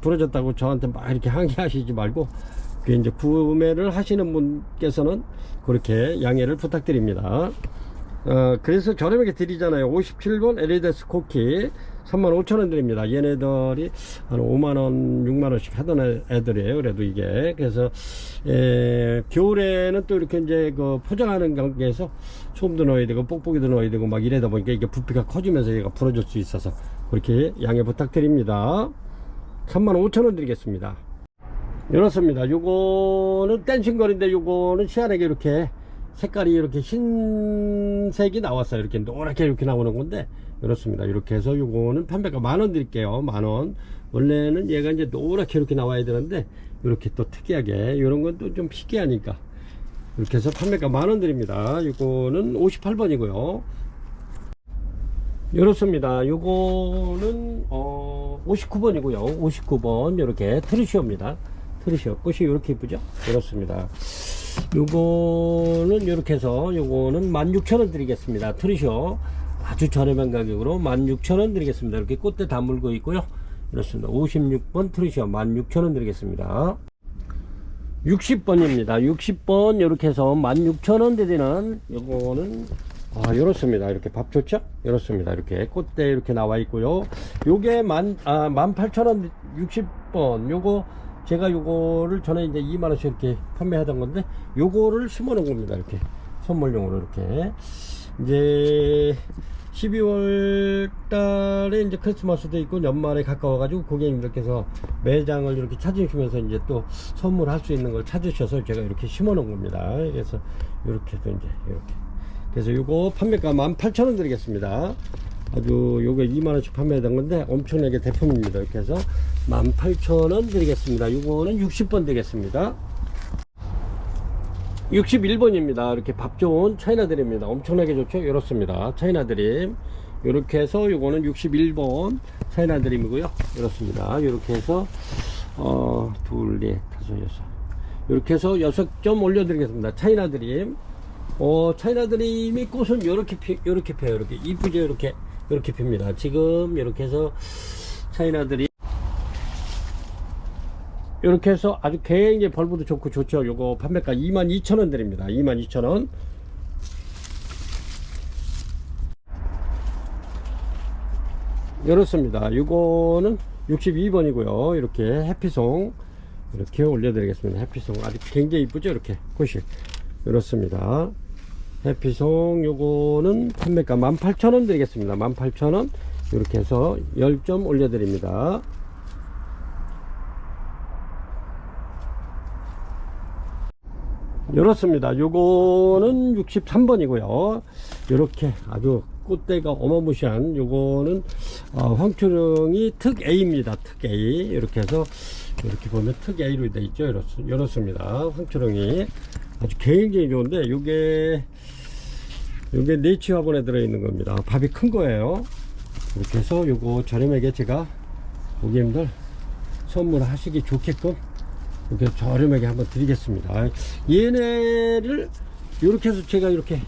부러졌다고 저한테 막 이렇게 항의하시지 말고, 그 이제 구매를 하시는 분께서는 그렇게 양해를 부탁드립니다. 그래서 저렴하게 드리잖아요. 57번 에리데스 코키 35,000원 드립니다. 얘네들이 한 5만원 6만원씩 하던 애들이에요. 그래도 이게 그래서 겨울에는 또 이렇게 이제 그 포장하는 관계에서 소음도 넣어야 되고 뽁뽁이도 넣어야 되고 막 이러다 보니까 이게 부피가 커지면서 얘가 부러질 수 있어서 그렇게 양해 부탁드립니다. 35,000원 드리겠습니다. 이렇습니다. 요거는 댄싱걸인데 요거는 희한하게 이렇게 색깔이 이렇게 흰색이 나왔어요. 이렇게 노랗게 이렇게 나오는 건데 이렇습니다. 이렇게 해서 요거는 판매가 10,000원 드릴게요. 10,000원. 원래는 얘가 이제 노랗게 이렇게 나와야 되는데 이렇게 또 특이하게 이런 건 또 좀 희귀하니까 이렇게 해서 판매가 10,000원 드립니다. 요거는 58번이고요. 이렇습니다. 요거는 59번이고요. 59번 이렇게 트리시오입니다. 트리시오 꽃이 이렇게 이쁘죠? 이렇습니다. 요거는 이렇게 해서 요거는 16,000원 드리겠습니다. 트리시오 아주 저렴한 가격으로 16,000원 드리겠습니다. 이렇게 꽃대 다 물고 있고요. 이렇습니다. 56번 트리시오 16,000원 드리겠습니다. 60번입니다. 60번 이렇게 해서 16,000원 드리는 요거는 이렇습니다. 이렇게 밥 좋죠? 이렇습니다. 이렇게 꽃대 이렇게 나와 있고요. 요게 18,000원 60번 요거 제가 요거를 전에 이제 2만원씩 이렇게 판매하던 건데 요거를 심어 놓은 겁니다. 이렇게 선물용으로 이렇게 이제 12월 달에 이제 크리스마스도 있고 연말에 가까워 가지고 고객님들께서 매장을 이렇게 찾으시면서 이제 또 선물할 수 있는 걸 찾으셔서 제가 이렇게 심어 놓은 겁니다. 그래서 이렇게 또 이제 이렇게 그래서 요거 판매가 18,000원 드리겠습니다. 아주 요거 2만원씩 판매하던 건데 엄청나게 대품입니다. 이렇게 해서 18,000원 드리겠습니다. 요거는 60번 되겠습니다. 61번입니다. 이렇게 밥 좋은 차이나 드림입니다. 엄청나게 좋죠? 이렇습니다. 차이나 드림. 이렇게 해서 요거는 61번 차이나 드림이고요. 이렇습니다. 이렇게 해서 둘, 넷, 다섯, 여섯. 이렇게 해서 6점 올려드리겠습니다. 차이나 드림. 차이나 드림이 꽃은 요렇게 펴요. 이렇게 이쁘죠? 이렇게 핍니다. 지금 이렇게 해서 차이나 드림 이렇게 해서 아주 굉장히 벌브도 좋고 좋죠. 요거 판매가 22,000원 드립니다. 22,000원. 이렇습니다. 요거는 62번이고요. 이렇게 해피송 이렇게 올려드리겠습니다. 해피송 아주 굉장히 이쁘죠. 이렇게 꽃이 이렇습니다. 해피송 요거는 판매가 18,000원 드리겠습니다. 18,000원. 이렇게 해서 10점 올려드립니다. 이렇습니다. 요거는 63번이고요. 이렇게 아주 꽃대가 어마무시한 요거는 황초령이 특 A입니다. 특 A. 이렇게 해서 이렇게 보면 특 A로 되어 있죠. 이렇습니다. 황초령이 아주 굉장히 좋은데 요게 네이치 화분에 들어있는 겁니다. 밥이 큰 거예요. 이렇게 해서 요거 저렴하게 제가 고객님들 선물하시기 좋게끔 이렇게 저렴하게 한번 드리겠습니다. 얘네를 이렇게 해서 제가 이렇게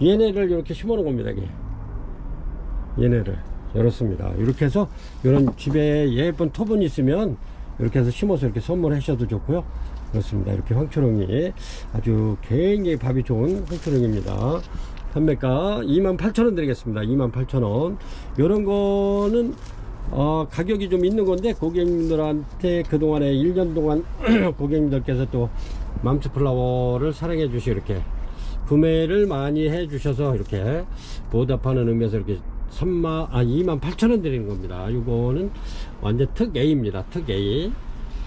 얘네를 이렇게 심어 놓은 겁니다. 얘네를 이렇습니다. 이렇게 해서 이런 집에 예쁜 토분이 있으면 이렇게 해서 심어서 이렇게 선물하셔도 좋고요. 그렇습니다. 이렇게 황초롱이 아주 굉장히 밥이 좋은 황초롱입니다. 판매가 28,000원 드리겠습니다. 28,000원. 이런 거는 가격이 좀 있는 건데 고객님들한테 그동안에 1년 동안 고객님들께서 또 맘스플라워를 사랑해 주시고 이렇게 구매를 많이 해 주셔서 이렇게 보답하는 의미에서 이렇게 28,000원 드리는 겁니다. 이거는 완전 특 A입니다. 특 A.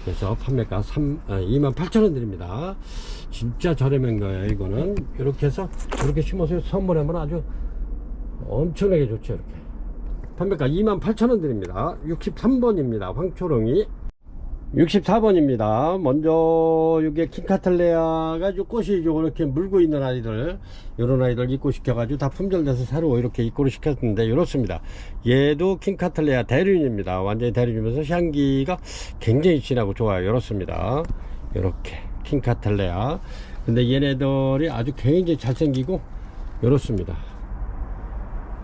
그래서 판매가 28,000원 드립니다. 진짜 저렴한 거예요. 이거는 이렇게 해서 이렇게 심어서 선물하면 아주 엄청나게 좋죠. 이렇게 판매가 28,000원 드립니다. 63번입니다. 황초롱이. 64번입니다. 먼저 이게 킹카틀레아가 꽃이 이렇게 물고 있는 아이들, 이런 아이들 입고시켜가지고 다 품절돼서 새로 이렇게 입고를 시켰는데 이렇습니다. 얘도 킹카틀레아 대륜입니다. 완전히 대륜이면서 향기가 굉장히 진하고 좋아요. 이렇습니다. 이렇게 킹카틀레아. 근데 얘네들이 아주 굉장히 잘생기고 이렇습니다.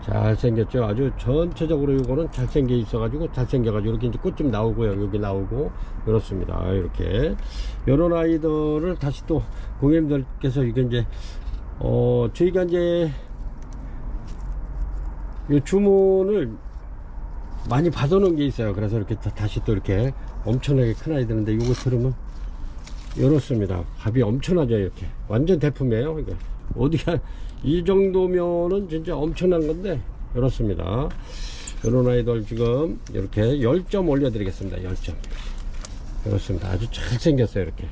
잘생겼죠. 아주 전체적으로 요거는 잘생겨 있어가지고 잘생겨가지고 이렇게 이제 꽃좀 나오고요, 여기 나오고 그렇습니다. 이렇게 요런 아이들을 다시 또 고객님들께서 이게 이제 저희가 이제 요 주문을 많이 받아놓은 게 있어요. 그래서 이렇게 다시 또 이렇게 엄청나게 큰 아이들인데 요거 들으면 이렇습니다. 값이 엄청나죠. 이렇게 완전 대품이에요. 이게 어디가 이 정도면은 진짜 엄청난 건데 이렇습니다. 이런 아이들 지금 이렇게 10점 올려드리겠습니다. 10점 이렇습니다. 아주 잘생겼어요. 이렇게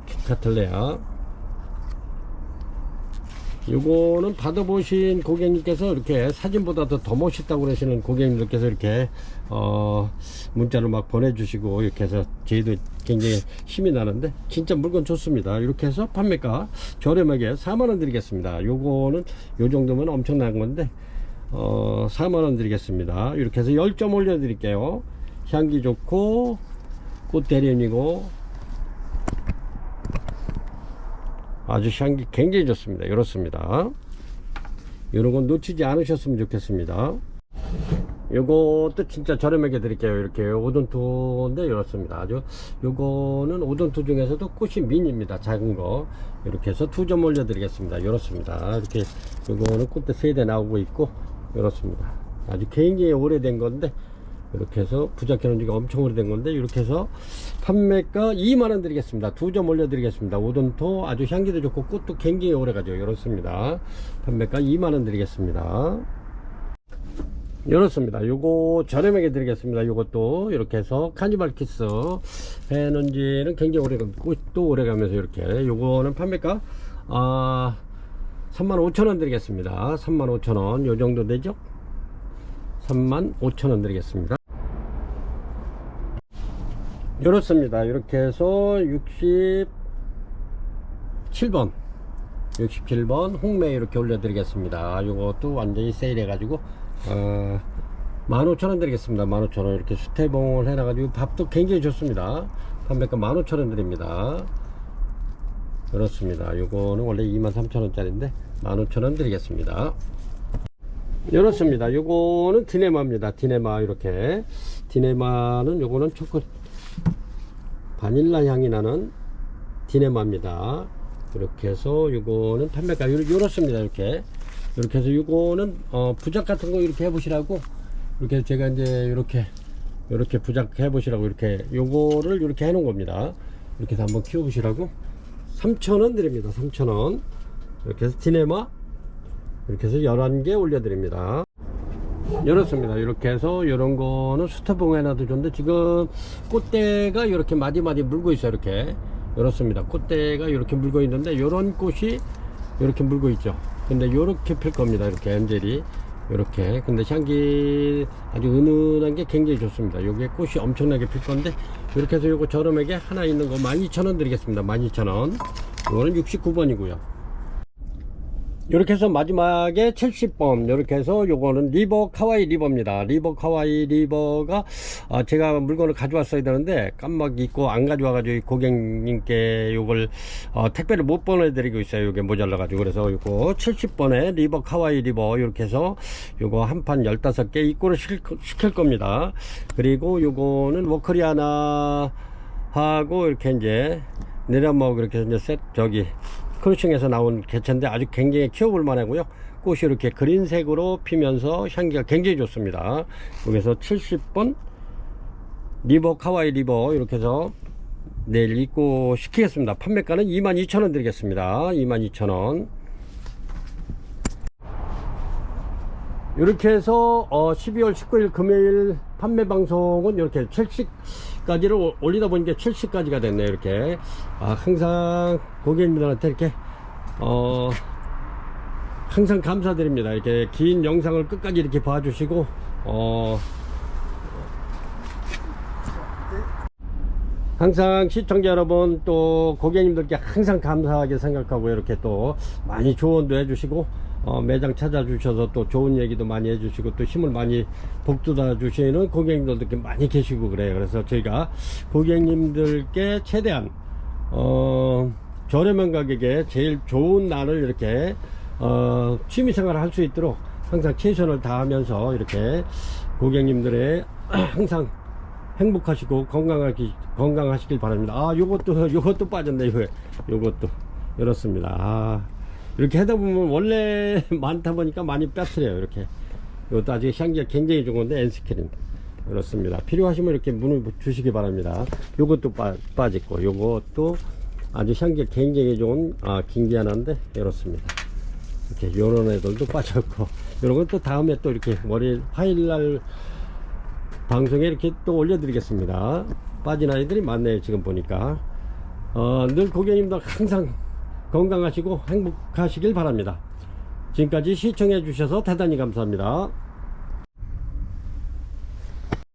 킹카틀레아. 요거는 받아보신 고객님께서 이렇게 사진보다도 더 멋있다고 그러시는 고객님들께서 이렇게 문자를 막 보내주시고 이렇게 해서 저희도 굉장히 힘이 나는데 진짜 물건 좋습니다. 이렇게 해서 판매가 저렴하게 4만원 드리겠습니다. 요거는 요 정도면 엄청난 건데 4만원 드리겠습니다. 이렇게 해서 10점 올려 드릴게요. 향기 좋고 꽃 대련이고 아주 향기 굉장히 좋습니다. 이렇습니다. 이런 건 놓치지 않으셨으면 좋겠습니다. 요것도 진짜 저렴하게 드릴게요. 이렇게 오돈토인데 이렇습니다. 아주 요거는 오돈토 중에서도 꽃이 미니입니다. 작은 거 이렇게 해서 2점 올려 드리겠습니다. 이렇습니다. 이렇게 요거는 꽃대 3대 나오고 있고 이렇습니다. 아주 굉장히 오래된 건데 이렇게 해서 부착해 놓은 지가 엄청 오래된 건데 이렇게 해서 판매가 2만원 드리겠습니다. 2점 올려 드리겠습니다. 오돈토 아주 향기도 좋고 꽃도 굉장히 오래가죠. 이렇습니다. 판매가 2만원 드리겠습니다. 이렇습니다. 요거 저렴하게 드리겠습니다. 요것도 이렇게 해서 카니발 키스 해놓은 지는 굉장히 오래가고 꽃도 오래가면서 이렇게 요거는 판매가 35,000원 드리겠습니다. 35,000원 요 정도 되죠. 35,000원 드리겠습니다. 이렇습니다. 이렇게 해서 67번 홍매 이렇게 올려드리겠습니다. 이것도 완전히 세일해 가지고 15,000원 드리겠습니다. 15,000원 이렇게 수태봉을 해놔 가지고 밥도 굉장히 좋습니다. 판매가 15,000원 드립니다. 그렇습니다. 요거는 원래 23,000원 짜리인데 15,000원 드리겠습니다. 이렇습니다. 요거는 디네마입니다. 디네마 이렇게 디네마는 요거는 초코 바닐라 향이 나는 디네마입니다. 이렇게 해서 요거는 판매가 이렇습니다. 이렇게 해서 요거는 부작 같은 거 이렇게 해보시라고 이렇게 제가 이제 이렇게 부작 해보시라고 이렇게 요거를 이렇게 해놓은 겁니다. 이렇게 해서 한번 키워보시라고 3,000원 드립니다. 3,000원 이렇게 해서 디네마 이렇게 해서 11개 올려드립니다. 이렇습니다. 이렇게 해서 이런 거는 수태봉 해놔도 좋은데 지금 꽃대가 이렇게 마디마디 물고 있어요. 이렇습니다. 꽃대가 이렇게 물고 있는데 이런 꽃이 이렇게 물고 있죠. 근데 이렇게 필 겁니다. 이렇게 엔젤이 이렇게. 근데 향기 아주 은은한 게 굉장히 좋습니다. 요게 꽃이 엄청나게 필 건데 이렇게 해서 요거 저렴하게 하나 있는 거 12,000원 드리겠습니다. 12,000원. 이거는 69번이고요. 이렇게 해서 마지막에 70번 이렇게 해서 요거는 리버 카와이 리버입니다. 리버 카와이 리버가 제가 물건을 가져왔어야 되는데 깜막 잊고 안 가져와 가지고 고객님께 요걸 택배를 못 보내드리고 있어요. 요게 모자라 가지고. 그래서 요거 70번에 리버 카와이 리버 이렇게 해서 요거 한 판 15개 입고를 시킬 겁니다. 그리고 요거는 워커리아나 하고 이렇게 이제 내려먹 이렇게 이제 크루싱에서 나온 개체인데 아주 굉장히 키워볼 만하고요. 꽃이 이렇게 그린색으로 피면서 향기가 굉장히 좋습니다. 여기서 70번 리버 카와이 리버 이렇게 해서 내일 입고 시키겠습니다. 판매가는 22,000원 드리겠습니다. 22,000원. 이렇게 해서 12월 19일 금요일 판매 방송은 이렇게 70까지를 올리다 보니까 70까지가 됐네요. 이렇게 항상 고객님들한테 이렇게 항상 감사드립니다. 이렇게 긴 영상을 끝까지 이렇게 봐주시고 항상 시청자 여러분 또 고객님들께 항상 감사하게 생각하고 이렇게 또 많이 조언도 해주시고 매장 찾아주셔서 또 좋은 얘기도 많이 해주시고 또 힘을 많이 북돋아 주시는 고객님들도 많이 계시고 그래요. 그래서 저희가 고객님들께 최대한 저렴한 가격에 제일 좋은 날을 이렇게 취미생활을 할 수 있도록 항상 최선을 다하면서 이렇게 고객님들의 항상 행복하시고 건강하시길 바랍니다. 아, 요것도 빠졌네. 요것도 이렇습니다. 아, 이렇게 하다 보면 원래 많다 보니까 많이 빠뜨려요. 이렇게. 이것도 아주 향기가 굉장히 좋은 건데, 엔스크린. 그렇습니다. 필요하시면 이렇게 문의 주시기 바랍니다. 요것도 빠졌고, 요것도 아주 향기가 굉장히 좋은, 긴기하나인데, 이렇습니다. 이렇게, 요런 애들도 빠졌고, 요런 건 또 다음에 또 이렇게 월요일, 화요일날 방송에 이렇게 또 올려드리겠습니다. 빠진 아이들이 많네요. 지금 보니까. 늘 고객님들 항상 건강하시고 행복하시길 바랍니다. 지금까지 시청해 주셔서 대단히 감사합니다.